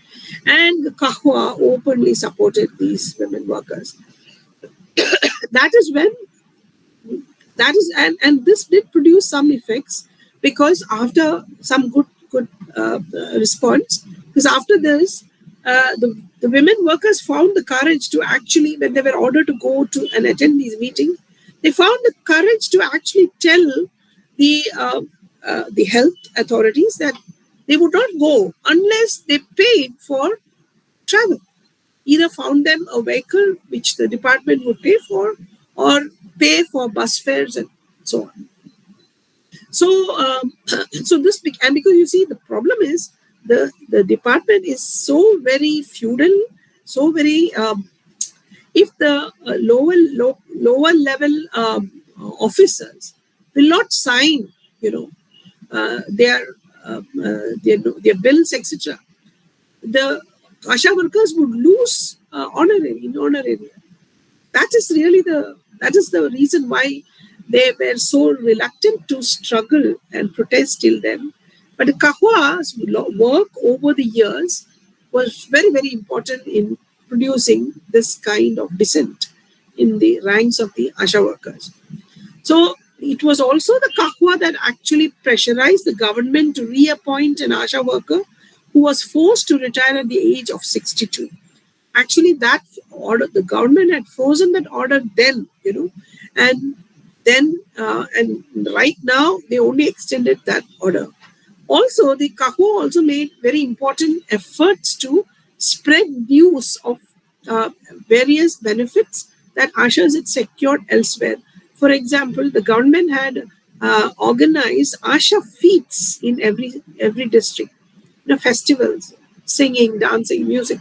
and the Kahwa openly supported these women workers. That is when and this did produce some effects, because after some good response, because after this, the women workers found the courage to actually, when they were ordered to go to and attend these meetings, they found the courage to actually tell the health authorities that they would not go unless they paid for travel. Either found them a vehicle which the department would pay for, or pay for bus fares and so on. So, so this, and because you see, the problem is the department is so very feudal, so very. If the lower level officers will not sign, their bills, etc., the Asha workers would lose honorary. That is the reason why they were so reluctant to struggle and protest till then. But the Kahwa's work over the years was very, very important in producing this kind of dissent in the ranks of the Asha workers. So it was also the Kahwa that actually pressurized the government to reappoint an Asha worker who was forced to retire at the age of 62. Actually, that order, the government had frozen that order then, and then, and right now, they only extended that order. Also, the Kahwa also made very important efforts to spread news of various benefits that Ashas had secured elsewhere. For example, the government had organized Asha feats in every district, festivals, singing, dancing, music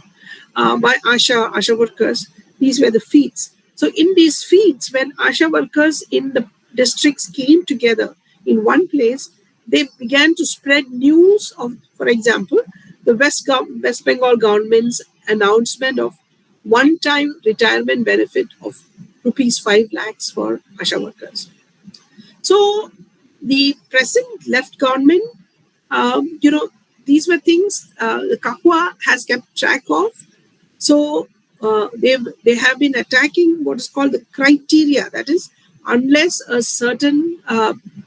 by Asha workers. These were the feats. So in these feats, when Asha workers in the districts came together in one place, they began to spread news of, for example, the West Bengal government's announcement of one-time retirement benefit of rupees 5 lakhs for Asha workers. So the present left government, these were things the Kahwa has kept track of. So they have been attacking what is called the criteria, that is, unless a certain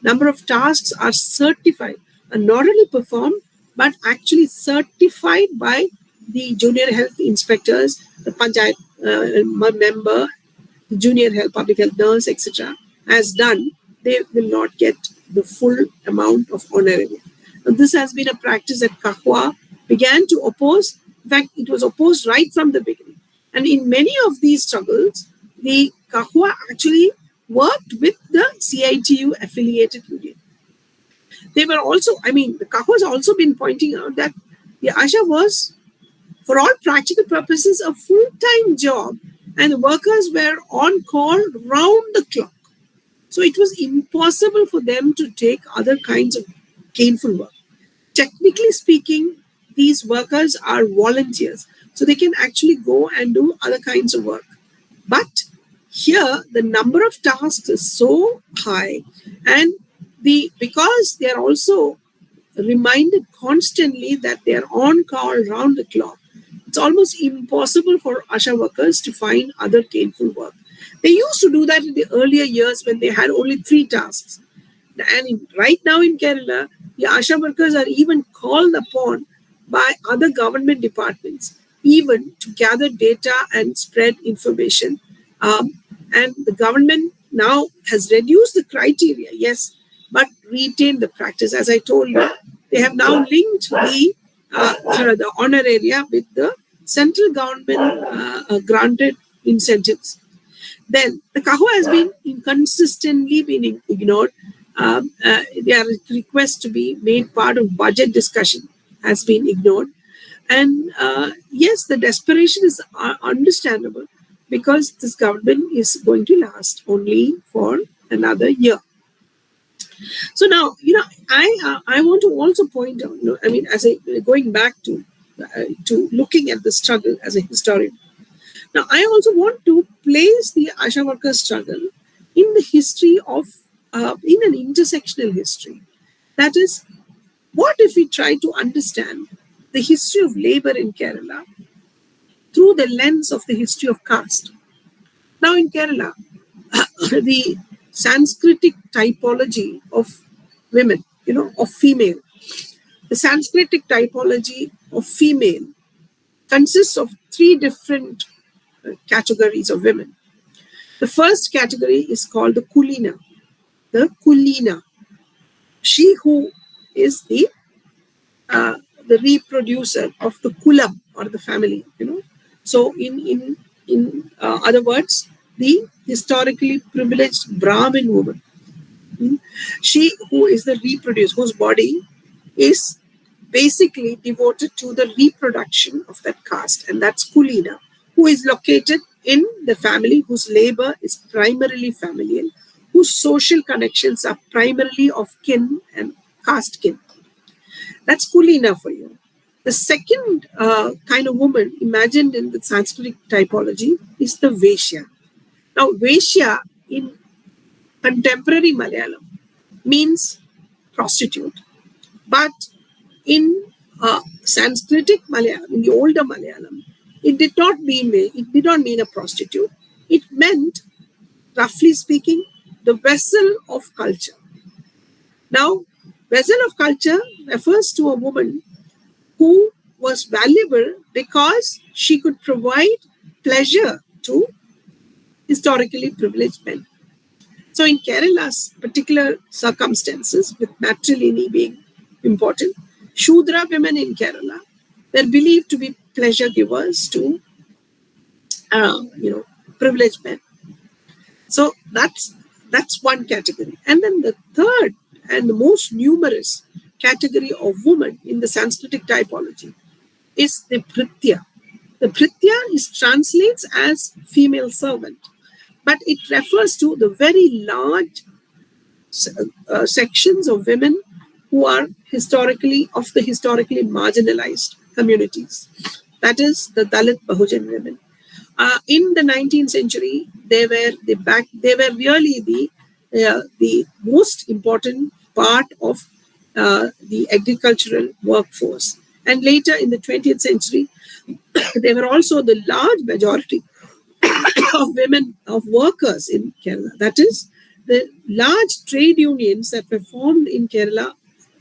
number of tasks are certified and not only performed but actually certified by the junior health inspectors, the panchayat member, the junior health, public health nurse, etc., has done, they will not get the full amount of honorarium. And this has been a practice that Kahwa began to oppose. In fact, it was opposed right from the beginning. And in many of these struggles, the Kahwa actually worked with the CITU affiliated union. They were also, the Kahwa has also been pointing out that the Asha was, for all practical purposes, a full-time job, and the workers were on call round the clock. So it was impossible for them to take other kinds of gainful work. Technically speaking, these workers are volunteers, so they can actually go and do other kinds of work. But here, the number of tasks is so high, and because they are also reminded constantly that they are on call round the clock, it's almost impossible for Asha workers to find other gainful work. They used to do that in the earlier years when they had only 3 tasks. And right now in Kerala, the Asha workers are even called upon by other government departments, even to gather data and spread information. And the government now has reduced the criteria, yes, but retained the practice. As I told you, they have now linked the honoraria with the central government granted incentives. Then the Kahwa has been inconsistently been ignored. Their request to be made part of budget discussion has been ignored. And yes, the desperation is understandable because this government is going to last only for another year. So now, I want to also point out, as going back to looking at the struggle as a historian. Now, I also want to place the Asha worker struggle in the history of, in an intersectional history. That is, what if we try to understand the history of labor in Kerala through the lens of the history of caste? Now, in Kerala, the Sanskritic typology of women, of female, the Sanskritic typology of female consists of 3 different categories of women. The first category is called the Kulina. The Kulina, she who is the reproducer of the Kulam or the family. So in other words, the historically privileged Brahmin woman, she who is the reproducer, whose body is basically devoted to the reproduction of that caste, and that's Kulina, who is located in the family, whose labor is primarily familial, whose social connections are primarily of kin and caste kin. That's Kulina for you. The second kind of woman imagined in the Sanskrit typology is the Vaishya. Now, Vaishya in contemporary Malayalam means prostitute, but in Sanskritic Malayalam, in the older Malayalam, it did not mean a prostitute. It meant, roughly speaking, the vessel of culture. Now, vessel of culture refers to a woman who was valuable because she could provide pleasure to historically privileged men. So in Kerala's particular circumstances, with matrilineal being important, Shudra women in Kerala were believed to be pleasure givers to, privileged men. So that's one category. And then the third and the most numerous category of woman in the Sanskritic typology is the Pritya. The Pritya translates as female servant, but it refers to the very large sections of women who are historically marginalized communities. That is the Dalit Bahujan women. In the 19th century, they were really the most important part of the agricultural workforce. And later in the 20th century, they were also the large majority of women, of workers in Kerala. That is, the large trade unions that were formed in Kerala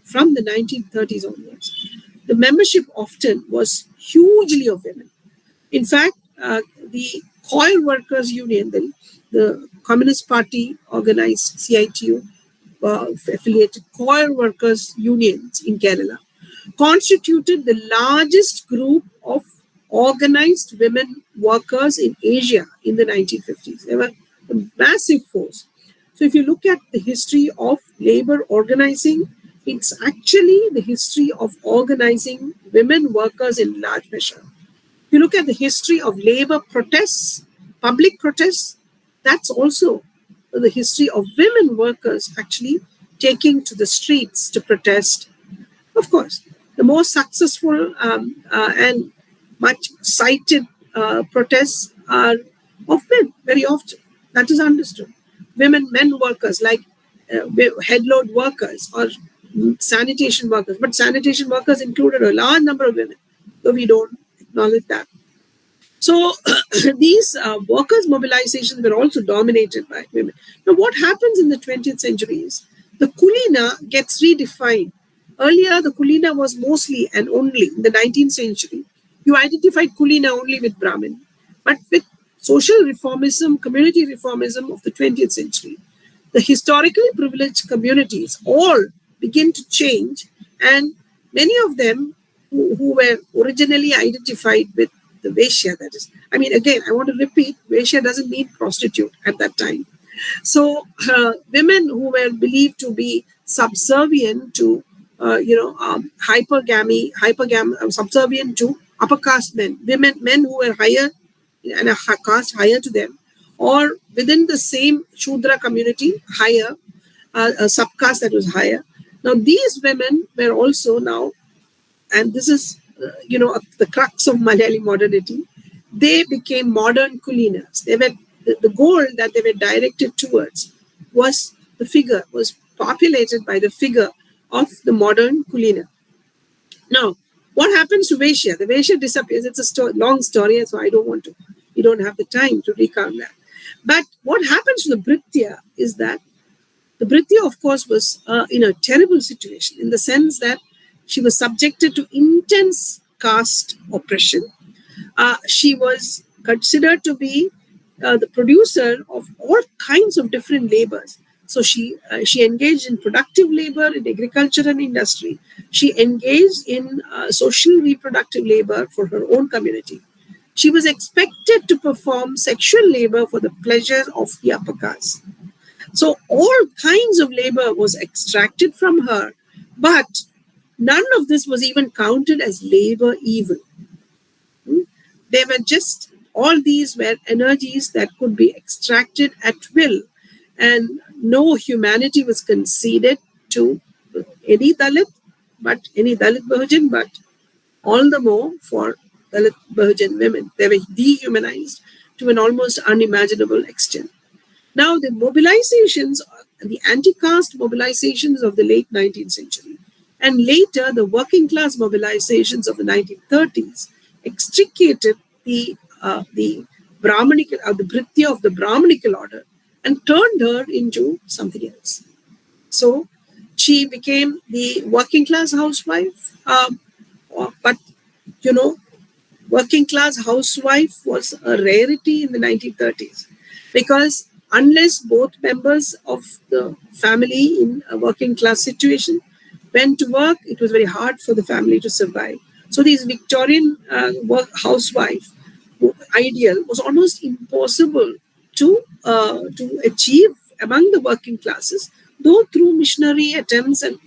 from the 1930s onwards, the membership often was hugely of women. In fact, the Coir Workers Union, the Communist Party organized CITU affiliated Coir Workers Unions in Kerala, constituted the largest group of organized women workers in Asia in the 1950s. They were a massive force. So if you look at the history of labor organizing, it's actually the history of organizing women workers in large measure. If you look at the history of labor protests, public protests, that's also the history of women workers actually taking to the streets to protest. Of course, the most successful and much cited protests are of men very often. That is understood. Men workers like headload workers or sanitation workers, but sanitation workers included a large number of women, though we don't acknowledge that. So these workers' mobilizations were also dominated by women. Now, what happens in the 20th century is the Kulina gets redefined. Earlier, the Kulina was mostly and only in the 19th century. You identified Kulina only with Brahmin. But with social reformism, community reformism of the 20th century, the historically privileged communities all begin to change, and many of them who were originally identified with the Vaishya, that is, I mean, again, I want to repeat, Vaishya doesn't mean prostitute at that time. So women who were believed to be subservient to, subservient to upper caste men, men who were higher and a caste higher to them, or within the same Shudra community, higher, a subcaste that was higher. Now, these women were also now, and this is, the crux of Malayali modernity, they became modern Kulinas. They were the goal that they were directed towards was populated by the figure of the modern Kulina. Now, what happens to Vaishya? The Vaishya disappears. It's a long story, so we don't have the time to recount that. But what happens to the Britya is that the Britya, of course, was in a terrible situation in the sense that she was subjected to intense caste oppression. She was considered to be the producer of all kinds of different labors. So she engaged in productive labor in agriculture and industry. She engaged in social reproductive labor for her own community. She was expected to perform sexual labor for the pleasure of the upper caste. So all kinds of labor was extracted from her, but none of this was even counted as labor evil. They were just, all these were energies that could be extracted at will, and no humanity was conceded to any Dalit Bahujan, but all the more for Dalit Bahujan women. They were dehumanized to an almost unimaginable extent. Now, the mobilizations, the anti-caste mobilizations of the late 19th century, and later the working class mobilizations of the 1930s, extricated the Brahmanical, the Britya of the Brahmanical order, and turned her into something else. So she became the working class housewife, but working class housewife was a rarity in the 1930s, because unless both members of the family in a working class situation went to work, it was very hard for the family to survive. So these Victorian housewife ideal was almost impossible to achieve among the working classes, though through missionary attempts and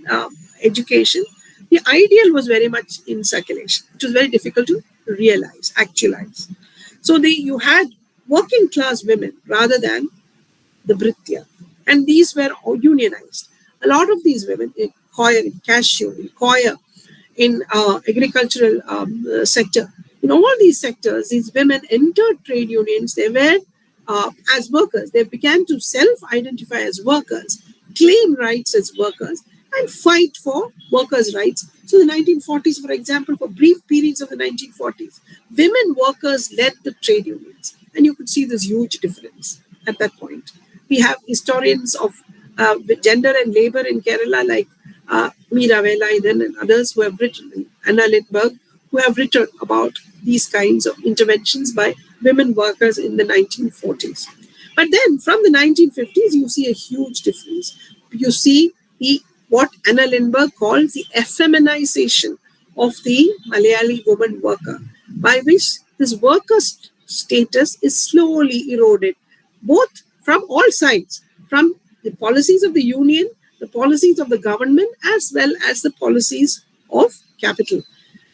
education, the ideal was very much in circulation. It was very difficult to realize, actualize. So you had working class women rather than the Britya, and these were all unionized. A lot of these women in Coir, in cashew, in Coir, in agricultural sector, in all these sectors, these women entered trade unions. They were as workers. They began to self-identify as workers, claim rights as workers, and fight for workers' rights. So the 1940s, for example, for brief periods of the 1940s, women workers led the trade unions. And you could see this huge difference at that point. We have historians of gender and labor in Kerala like Meera Velaidan and others who have written, Anna Lindbergh, who have written about these kinds of interventions by women workers in the 1940s. But then from the 1950s, you see a huge difference. You see what Anna Lindbergh calls the effeminization of the Malayali woman worker, by which this worker's status is slowly eroded, both from all sides, from the policies of the union, the policies of the government, as well as the policies of capital.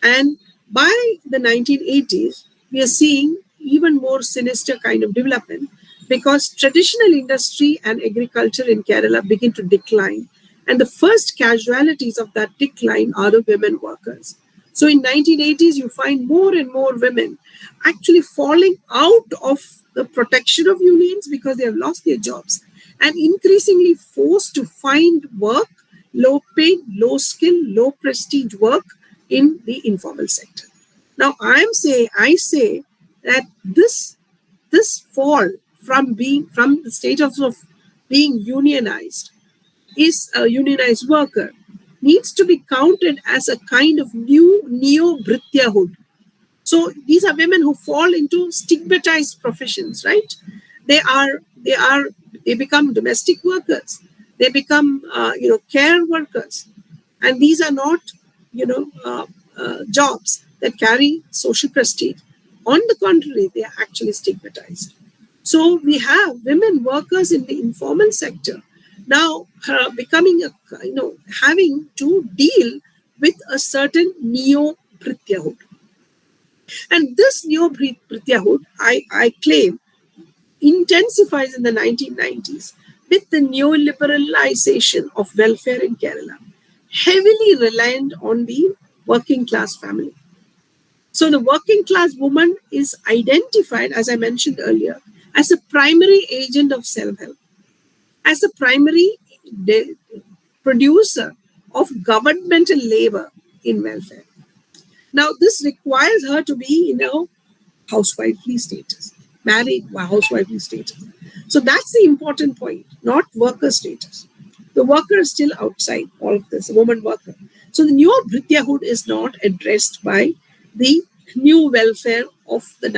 And by the 1980s, we are seeing even more sinister kind of development because traditional industry and agriculture in Kerala begin to decline. And the first casualties of that decline are the women workers. So in 1980s, you find more and more women actually falling out of the protection of unions because they have lost their jobs and increasingly forced to find work, low paid, low skill, low prestige work in the informal sector. Now I say that this fall from the status of being unionized is a unionized worker needs to be counted as a kind of new neo-Brityahood. So these are women who fall into stigmatized professions, right? They become domestic workers. They become care workers, and these are not jobs that carry social prestige. On the contrary, they are actually stigmatized. So we have women workers in the informal sector now becoming having to deal with a certain neo-Brityahood. And this neo-Brityahood, I claim, intensifies in the 1990s with the neoliberalization of welfare in Kerala, heavily reliant on the working class family. So the working class woman is identified, as I mentioned earlier, as a primary agent of self-help, as a primary de- producer of governmental labor in welfare. Now, this requires her to be, housewifely status, married housewifely status. So that's the important point, not worker status. The worker is still outside all of this, a woman worker. So the new Brityahood is not addressed by the new welfare of the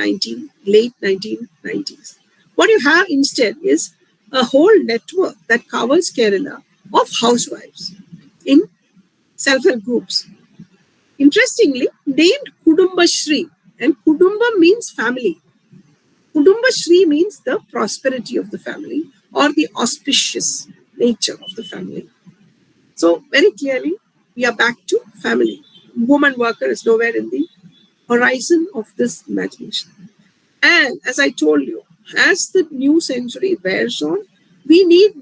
late 1990s. What you have instead is a whole network that covers Kerala of housewives in self-help groups. Interestingly, named Kudumba Shri, and Kudumba means family. Kudumba Shri means the prosperity of the family or the auspicious nature of the family. So very clearly, we are back to family. Woman worker is nowhere in the horizon of this imagination. And as I told you, as the new century wears on, we need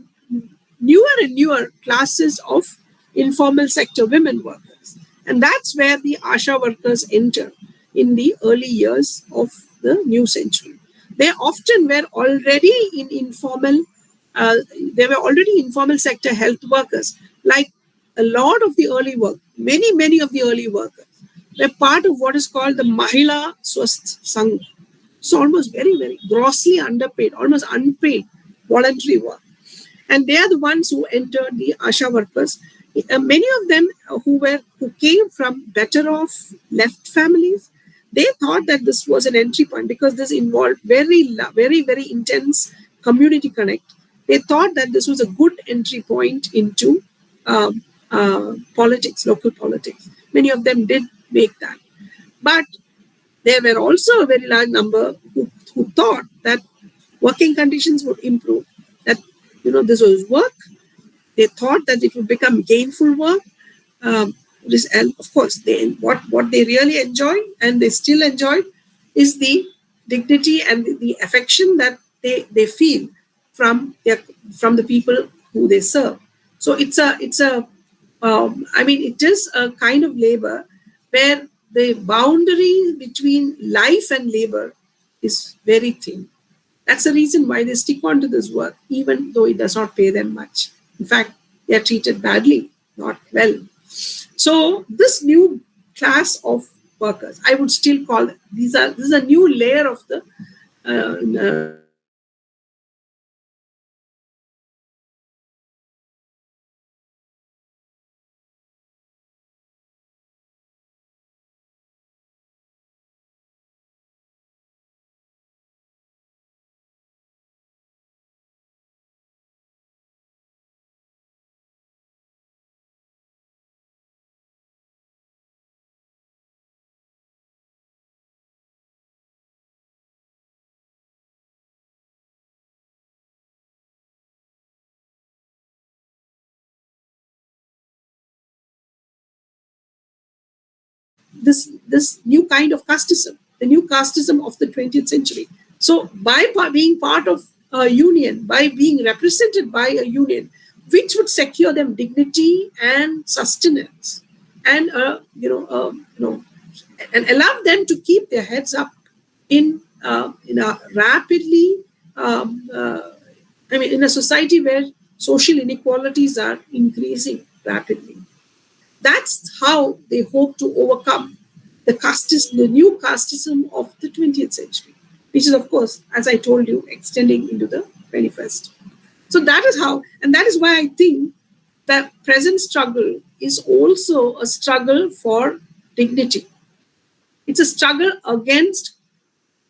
newer and newer classes of informal sector women workers. And that's where the Asha workers enter in the early years of the new century. They often were already in informal, they were already informal sector health workers, like a lot of the early work, many of the early workers were part of what is called the Mahila Swast Sangh. So almost very grossly underpaid, almost unpaid voluntary work. And they are the ones who entered the Asha workers. Many of them who came from better off left families, they thought that this was an entry point because this involved very intense community connect. They thought that this was a good entry point into politics, local politics. Many of them did make that. But there were also a very large number who thought that working conditions would improve, that this was work. They thought that it would become gainful work. And of course, what they really enjoy and they still enjoy is the dignity and the affection that they feel from the people who they serve. So it is a kind of labor where the boundary between life and labor is very thin. That's the reason why they stick on to this work, even though it does not pay them much. In fact, they are treated badly, not well. So this new class of workers, I would still call it, this is a new layer of the this new kind of casteism, the new casteism of the 20th century. So by being part of a union, by being represented by a union, which would secure them dignity and sustenance, and and allow them to keep their heads up in a rapidly in a society where social inequalities are increasing rapidly. That's how they hope to overcome the new casteism of the 20th century, which is, of course, as I told you, extending into the 21st. So that is how, and that is why I think the present struggle is also a struggle for dignity. It's a struggle against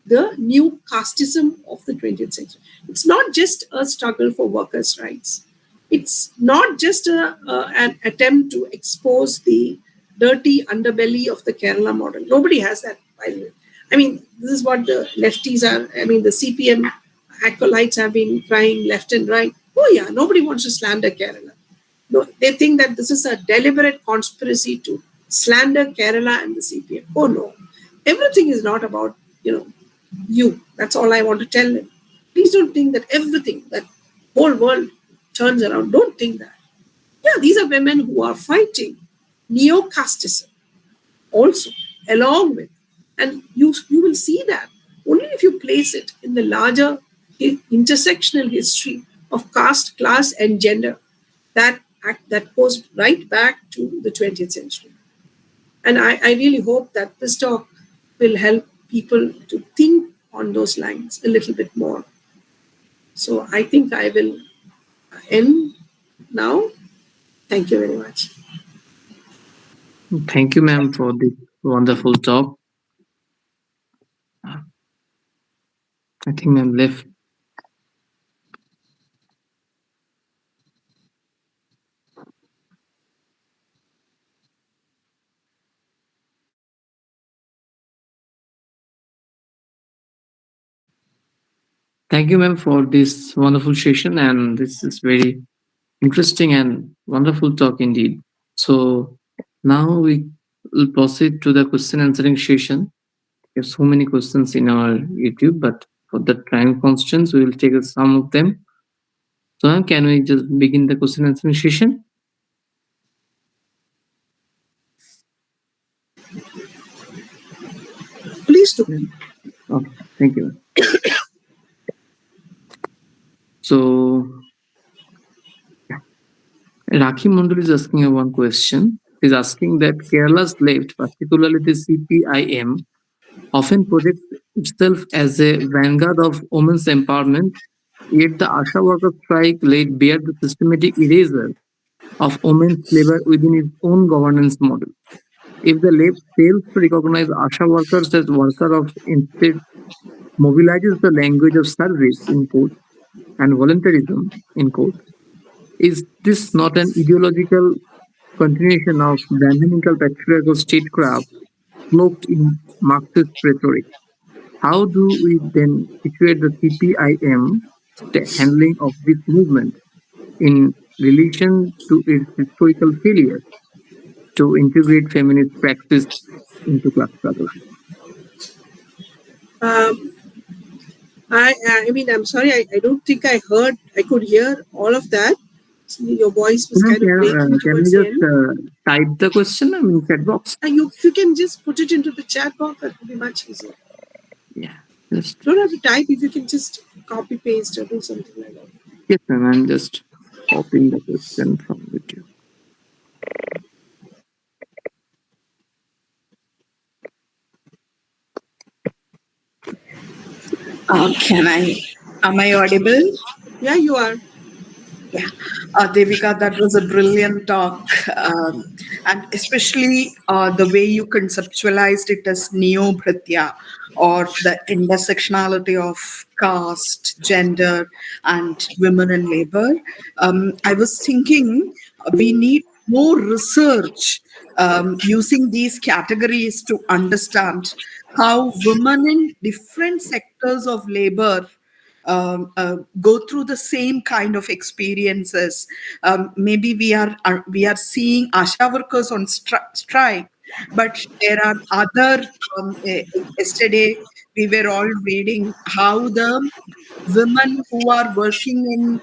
the new casteism of the 20th century. It's not just a struggle for workers' rights. It's not just an attempt to expose the dirty underbelly of the Kerala model. Nobody has that, by the way. I mean, this is what the lefties are, I mean, the CPM acolytes have been crying left and right. Oh, yeah, nobody wants to slander Kerala. No, they think that this is a deliberate conspiracy to slander Kerala and the CPM. Oh, no. Everything is not about, you. That's all I want to tell them. Please don't think that everything, that whole world turns around. Don't think that. Yeah, these are women who are fighting neo-casteism also, along with. And you will see that only if you place it in the larger intersectional history of caste, class, and gender that goes right back to the 20th century. And I really hope that this talk will help people to think on those lines a little bit more. So I think I will end now. Thank you very much. Thank you, ma'am, for this wonderful talk. I think ma'am left. Thank you, ma'am, for this wonderful session, and this is very interesting and wonderful talk indeed. So now we will proceed to the question answering session. We have so many questions in our YouTube, but for the time constraints, we will take some of them. So now can we just begin the question answering session? Please do. Okay, thank you. So Rakhi Mondal is asking one question. He's asking that Kerala's left, particularly the CPIM, often projects itself as a vanguard of women's empowerment, yet the Asha worker strike laid bare the systematic erasure of women's labor within its own governance model. If the left fails to recognize Asha workers as workers of instead mobilizes the language of service in quotes and voluntarism in quotes, is this not an ideological continuation of Brahminical patriarchal statecraft cloaked in Marxist rhetoric? How do we then situate the CPIM handling of this movement in relation to its historical failure to integrate feminist practice into class struggle? Um, I mean, I'm sorry, I don't think I could hear all of that. Your voice was kind of breaking Can towards you the just end. type the question in chat box? If you can just put it into the chat box, that would be much easier. Yeah, just Don't have to type. If you can just copy paste or do something like that. yes, ma'am. I'm just copying the question from YouTube. Can I? Am I audible? Yeah, you are. Yeah. Devika, that was a brilliant talk. And especially the way you conceptualized it as neo-bhritya, or the intersectionality of caste, gender, and women in labor. I was thinking we need more research using these categories to understand how women in different sectors of labor go through the same kind of experiences. Maybe we are seeing Asha workers on strike, But there are other, yesterday we were all reading how the women who are working in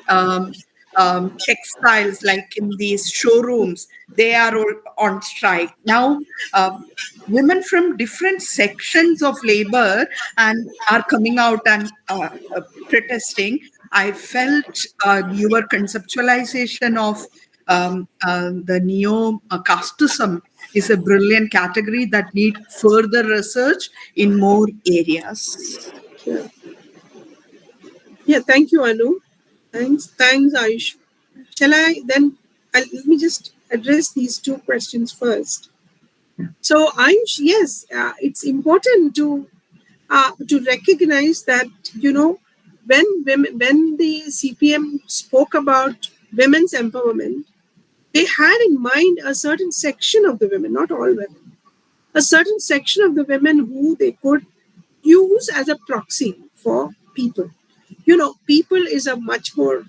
textiles, like in these showrooms, they are all on strike. Now, women from different sections of labor and are coming out and protesting. I felt your conceptualization of the neo casteism is a brilliant category that need further research in more areas. Yeah. Yeah, thank you, Anu. Thanks, Ayush. Shall I then? Let me just address these two questions first. So, Ayush, yes, it's important to recognize that when the CPM spoke about women's empowerment, they had in mind a certain section of the women, not all women, a certain section of the women who they could use as a proxy for people. People is a much more,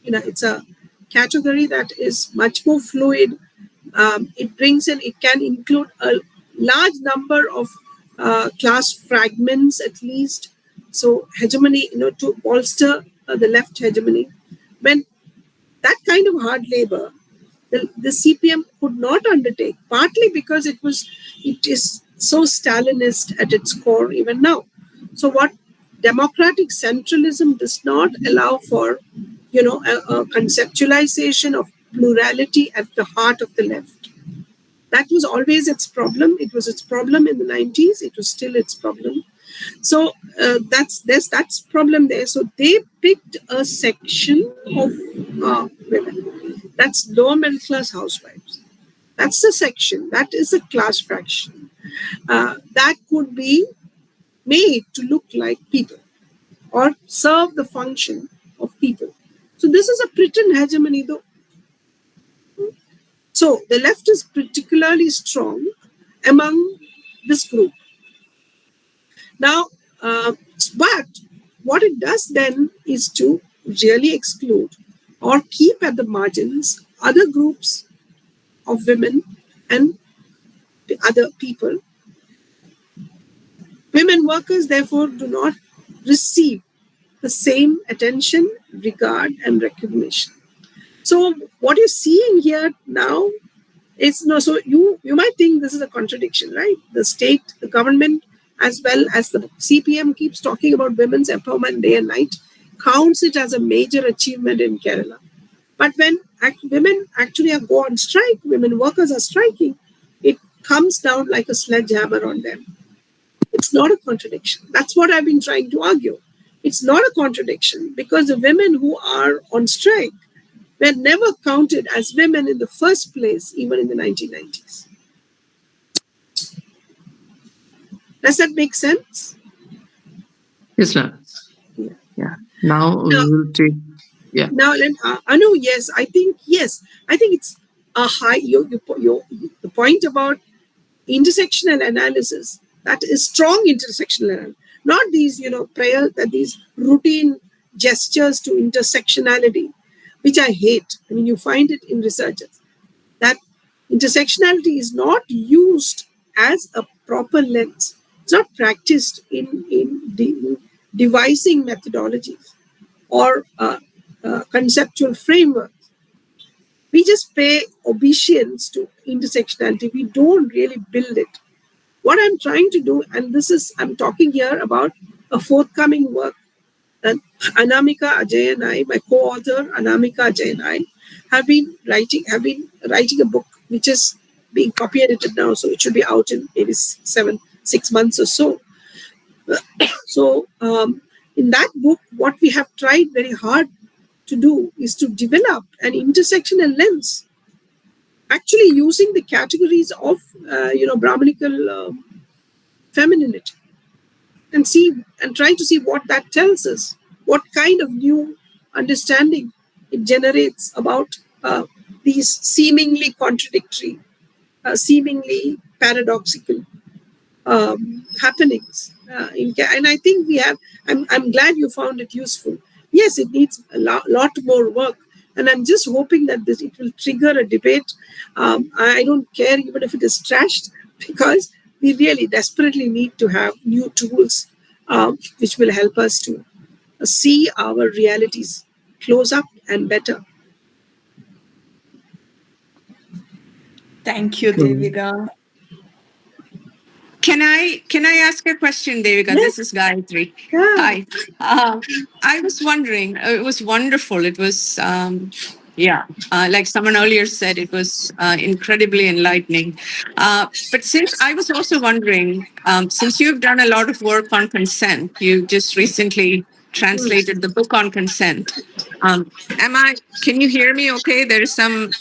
it's a category that is much more fluid. It can include a large number of class fragments at least. So hegemony, to bolster the left hegemony. When that kind of hard labor, the CPM could not undertake, partly because it is so Stalinist at its core even now. So what democratic centralism does not allow for, a conceptualization of plurality at the heart of the left. That was always its problem. It was its problem in the 90s. It was still its problem. So that's problem there. So they picked a section of women. That's lower middle class housewives. That's the section. That is a class fraction that could be made to look like people or serve the function of people. So this is a pretend hegemony, though. So the left is particularly strong among this group. Now, but what it does then is to really exclude or keep at the margins other groups of women and other people. Women workers, therefore, do not receive the same attention, regard, and recognition. So, what you're seeing here now is no. So you might think this is a contradiction, right? The state, the government, as well as the CPM keeps talking about women's empowerment day and night, counts it as a major achievement in Kerala. But when women actually go on strike, women workers are striking, it comes down like a sledgehammer on them. It's not a contradiction. That's what I've been trying to argue. It's not a contradiction because the women who are on strike were never counted as women in the first place, even in the 1990s. Does that make sense? Yes, ma'am. Yeah. Now we will take. Yeah. Now, Anu, yes, I think it's a high. The point about intersectional analysis, that is strong intersectional analysis, not these these routine gestures to intersectionality, which I hate. I mean, you find it in researchers that intersectionality is not used as a proper lens. It's not practiced in devising methodologies or conceptual frameworks. We just pay obeisance to intersectionality. We don't really build it. What I'm trying to do, and I'm talking here about a forthcoming work. And Anamika Ajay and I, my co-author Anamika Ajay and I, have been writing a book which is being copy edited now, so it should be out in maybe 6 months or so. So in that book, what we have tried very hard to do is to develop an intersectional lens, actually using the categories of Brahmanical femininity, and try to see what that tells us, what kind of new understanding it generates about these seemingly contradictory, seemingly paradoxical happenings. And I think I'm glad you found it useful. Yes, it needs a lot more work. And I'm just hoping that it will trigger a debate. I don't care even if it is trashed, because we really desperately need to have new tools which will help us to see our realities close up and better. Thank you, Hmm. Devika. Can I ask a question, Devika? Yes, This is Gayatri. yeah. Hi. I was wondering. It was wonderful. It was yeah. Like someone earlier said, it was incredibly enlightening. But since I was also wondering, since you've done a lot of work on consent, you just recently Mm. translated the book on consent. Am I? Can you hear me? Okay. There is some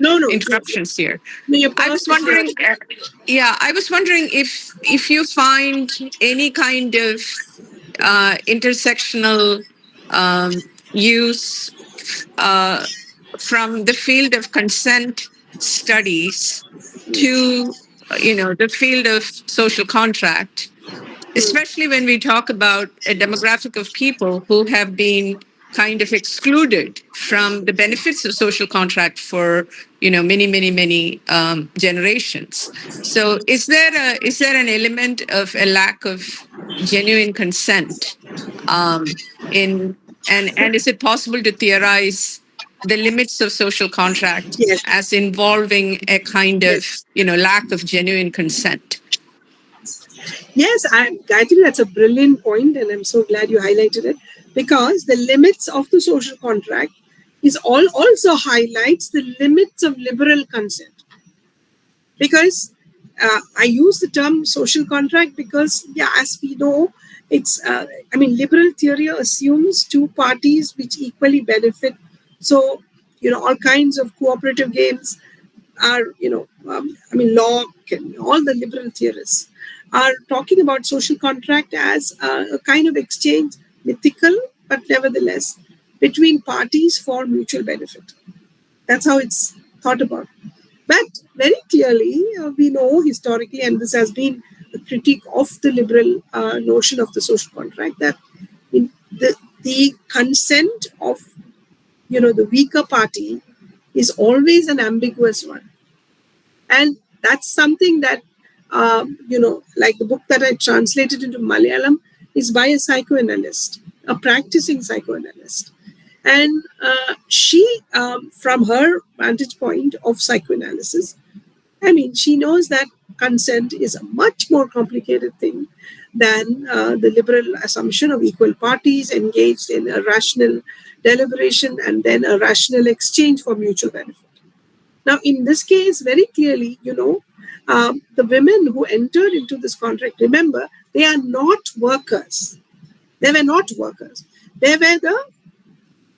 No, no, interruptions here. no, you're I was perfect. wondering, yeah, I was wondering if you find any kind of intersectional use uh, from the field of consent studies to the field of social contract, especially when we talk about a demographic of people who have been kind of excluded from the benefits of social contract for many generations. So is there an element of a lack of genuine consent in and is it possible to theorize the limits of social contract Yes, as involving a kind of yes. lack of genuine consent? Yes, I think that's a brilliant point, and I'm so glad you highlighted it, because the limits of the social contract is also highlights the limits of liberal consent. Because I use the term social contract because, yeah, as we know, it's liberal theory assumes two parties which equally benefit. So all kinds of cooperative games are, Locke and all the liberal theorists are talking about social contract as a kind of exchange, mythical, but nevertheless, between parties for mutual benefit. That's how it's thought about. But very clearly, we know historically, and this has been a critique of the liberal notion of the social contract, that in the consent of the weaker party is always an ambiguous one. And that's something that like the book that I translated into Malayalam is by a psychoanalyst, a practicing psychoanalyst. And she, from her vantage point of psychoanalysis, she knows that consent is a much more complicated thing than the liberal assumption of equal parties engaged in a rational deliberation and then a rational exchange for mutual benefit. Now, in this case, very clearly, the women who entered into this contract, remember, they are not workers. They were not workers. They were the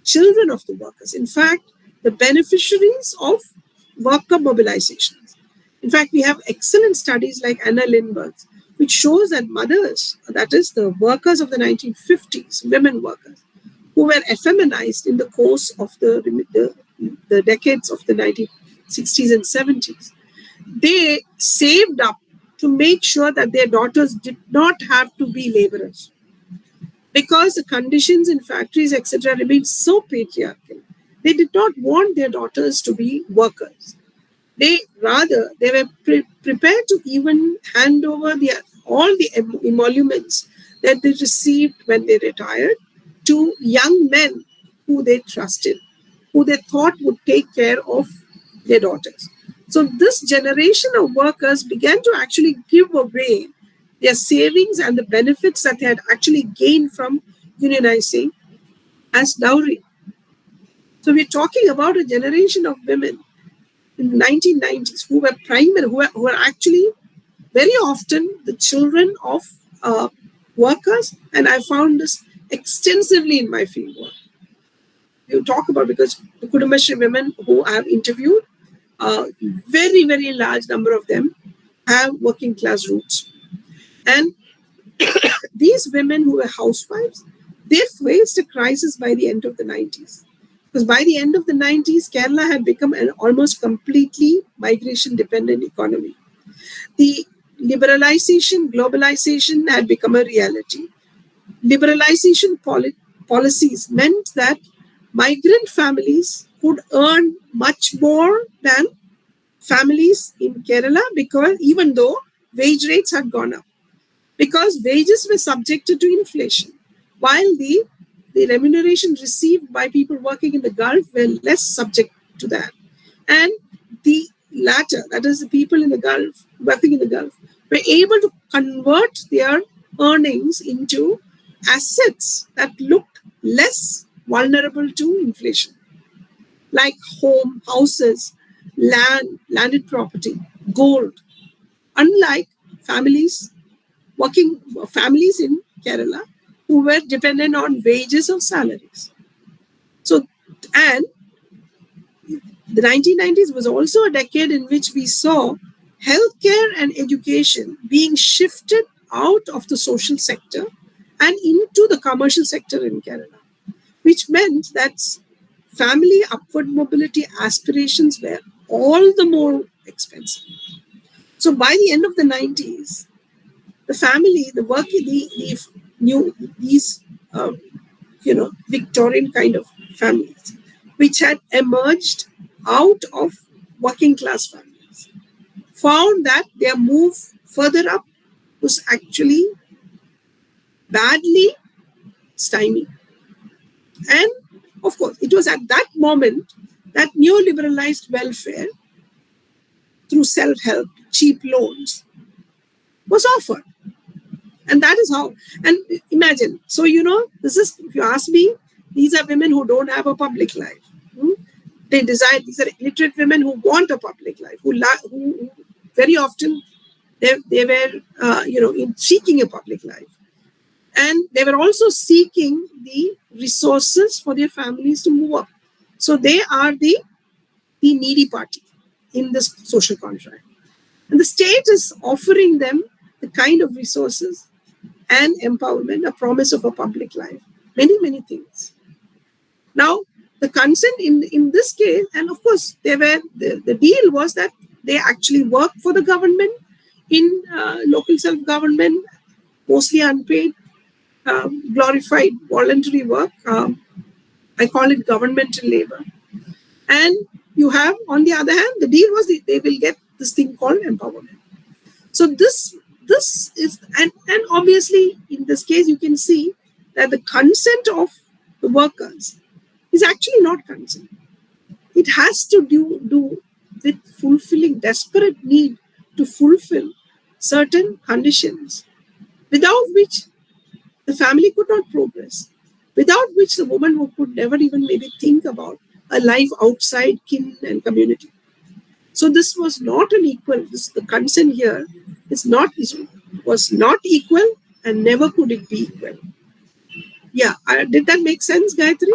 children of the workers. In fact, the beneficiaries of worker mobilizations. In fact, we have excellent studies like Anna Lindbergh's, which shows that mothers, that is, the workers of the 1950s, women workers, who were effeminized in the course of the decades of the 1960s and 70s, they saved up to make sure that their daughters did not have to be laborers, because the conditions in factories, etc., remained so patriarchal. They did not want their daughters to be workers. They were prepared to even hand over all the emoluments that they received when they retired to young men who they trusted, who they thought would take care of their daughters. So this generation of workers began to actually give away their savings and the benefits that they had actually gained from unionizing as dowry. So we're talking about a generation of women in the 1990s who were primary, who were actually very often the children of workers, and I found this extensively in my field work. You talk about, because the Kudambashri women who I have interviewed, very large number of them have working class roots, and these women who were housewives, they faced a crisis by the end of the 90s. Because by the end of the 90s, Kerala had become an almost completely migration dependent economy. The liberalization, globalization had become a reality. Liberalization policies meant that migrant families could earn much more than families in Kerala, because even though wage rates had gone up, because wages were subjected to inflation, while the remuneration received by people working in the Gulf were less subject to that. And the latter, that is, the people in the Gulf, working in the Gulf, were able to convert their earnings into assets that looked less vulnerable to inflation, like houses, landed property, gold. Unlike families families in Kerala who were dependent on wages or salaries. So, and the 1990s was also a decade in which we saw healthcare and education being shifted out of the social sector and into the commercial sector in Kerala, which meant that family upward mobility aspirations were all the more expensive. So by the end of the 90s, the family, the new these Victorian kind of families, which had emerged out of working class families, found that their move further up was actually badly stymied. And of course, it was at that moment that neoliberalized welfare through self-help, cheap loans was offered. And that is how, and imagine, so this is, if you ask me, these are women who don't have a public life. They desire, these are literate women who want a public life, who very often they were, in seeking a public life. And they were also seeking the resources for their families to move up. So they are the needy party in this social contract. And the state is offering them the kind of resources and empowerment, a promise of a public life, many, many things. Now, the consent in this case, and of course, the deal was that they actually work for the government in local self-government, mostly unpaid, glorified voluntary work. I call it governmental labor. And you have, on the other hand, the deal was they will get this thing called empowerment. So this is, and obviously in this case, you can see that the consent of the workers is actually not consent. It has to do with fulfilling desperate need to fulfill certain conditions, without which the family could not progress, without which the woman could never even maybe think about a life outside kin and community. So this was not an equal. The consent here was not equal, and never could it be equal. Yeah, did that make sense, Gayatri?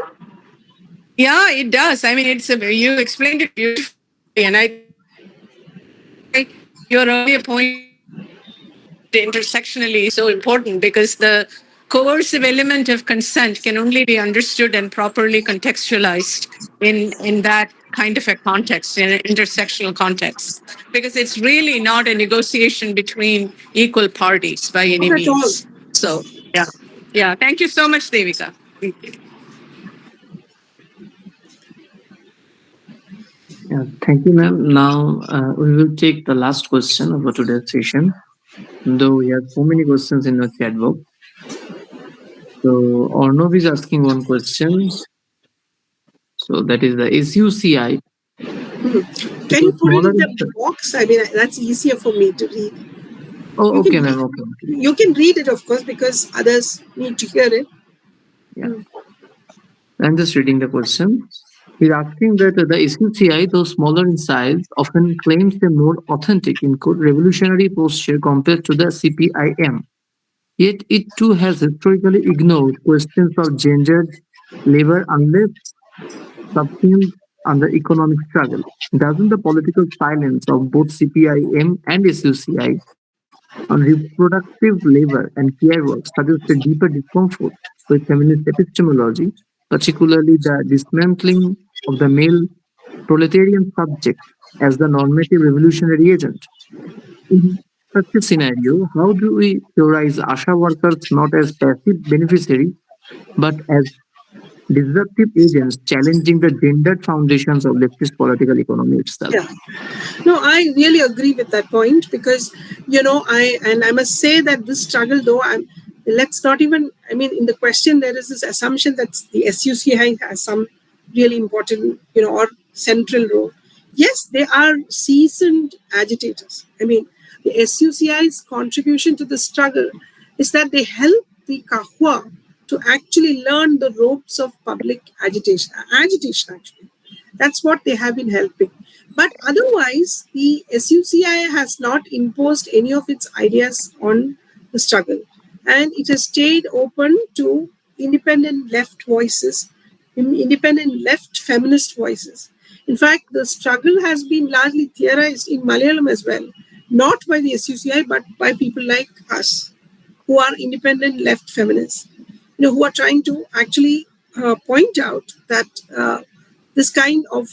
Yeah, it does. I mean, you explained it beautifully, and I your earlier point intersectionally is so important, because the coercive element of consent can only be understood and properly contextualized in that kind of a context, in an intersectional context, because it's really not a negotiation between equal parties by any Not at all. means. So yeah, thank you so much, Devika. Yeah, thank you, ma'am. Now we will take the last question of today's session. Though we have so many questions in the chat box. So Arnav is asking one question. So that is the SUCI. Can you put it in the box? I mean, that's easier for me to read. Oh, okay, ma'am. Okay. You can read it, of course, because others need to hear it. Yeah. I'm just reading the question. He's asking that the SUCI, though smaller in size, often claims a more authentic, in quote, revolutionary posture compared to the CPIM. Yet it too has historically ignored questions of gendered labor unless subsumed under economic struggle. Doesn't the political silence of both CPIM and SUCI on reproductive labor and care work suggests a deeper discomfort with feminist epistemology, particularly the dismantling of the male proletarian subject as the normative revolutionary agent? In such a scenario, how do we theorize Asha workers not as passive beneficiaries but as disruptive agents challenging the gendered foundations of leftist political economy itself. Yeah. No, I really agree with that point because, I must say that this struggle, though, let's not even, I mean, in the question, there is this assumption that the SUCI has some really important, or central role. Yes, they are seasoned agitators. I mean, the SUCI's contribution to the struggle is that they help the Kahwa to actually learn the ropes of public agitation actually. That's what they have been helping. But otherwise, the SUCI has not imposed any of its ideas on the struggle. And it has stayed open to independent left voices, independent left feminist voices. In fact, the struggle has been largely theorized in Malayalam as well, not by the SUCI, but by people like us, who are independent left feminists, who are trying to actually point out that this kind of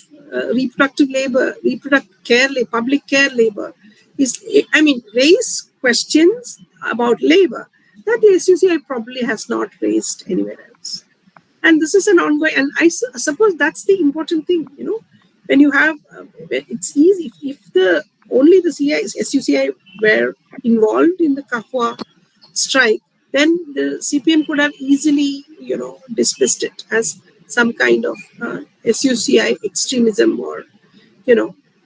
reproductive labor, reproductive care, public care labor is, I mean, raise questions about labor that the SUCI probably has not raised anywhere else. And this is an ongoing, and suppose that's the important thing, when you have, it's easy, if the only the SUCI were involved in the Kahwa strike, then the CPM could have easily, dismissed it as some kind of SUCI extremism or,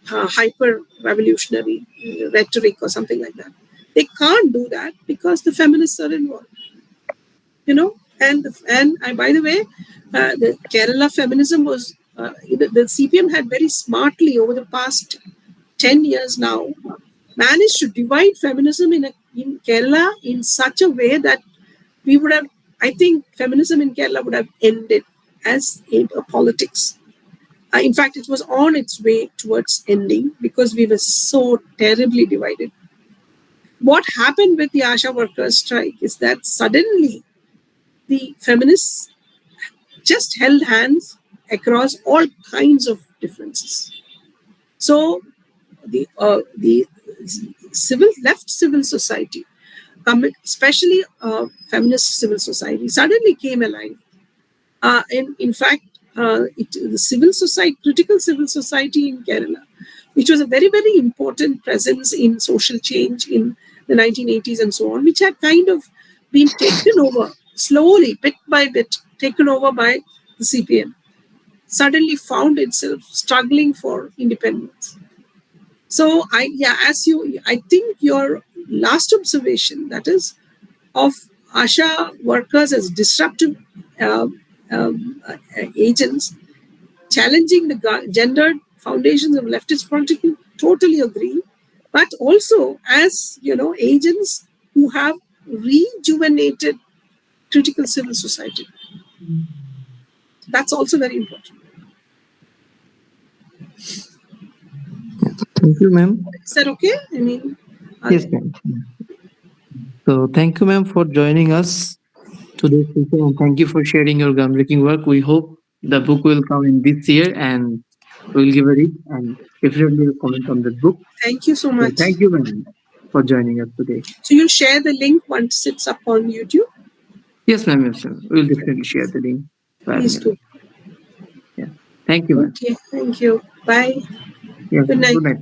hyper revolutionary rhetoric or something like that. They can't do that because the feminists are involved, and by the way, the Kerala feminism was the CPM had very smartly over the past 10 years now managed to divide feminism in Kerala in such a way that we would have, I think, feminism in Kerala would have ended as a politics. In fact, it was on its way towards ending because we were so terribly divided. What happened with the Asha workers' strike is that suddenly the feminists just held hands across all kinds of differences. So the civil society, especially feminist civil society, suddenly came alive. In fact, the critical civil society in Kerala, which was a very, very important presence in social change in the 1980s and so on, which had kind of been taken over slowly, bit by bit, taken over by the CPM, suddenly found itself struggling for independence. So I think your last observation, that is of Asha workers as disruptive agents challenging the gendered foundations of leftist politics, totally agree. But also as agents who have rejuvenated critical civil society. That's also very important. Thank you, ma'am. Is that okay? I mean, Yes, ma'am. So thank you, ma'am, for joining us today's session, and thank you for sharing your groundbreaking work. We hope the book will come in this year, and we'll give a read and definitely will comment on the book. Thank you so So much. thank you, ma'am, for joining us today. So you'll share the link once it's up on YouTube? Yes, ma'am. Yes, ma'am. We'll definitely share the link. Please do. Yeah. Thank you, ma'am. Okay, thank you. Bye. Yeah. Good night. Good night.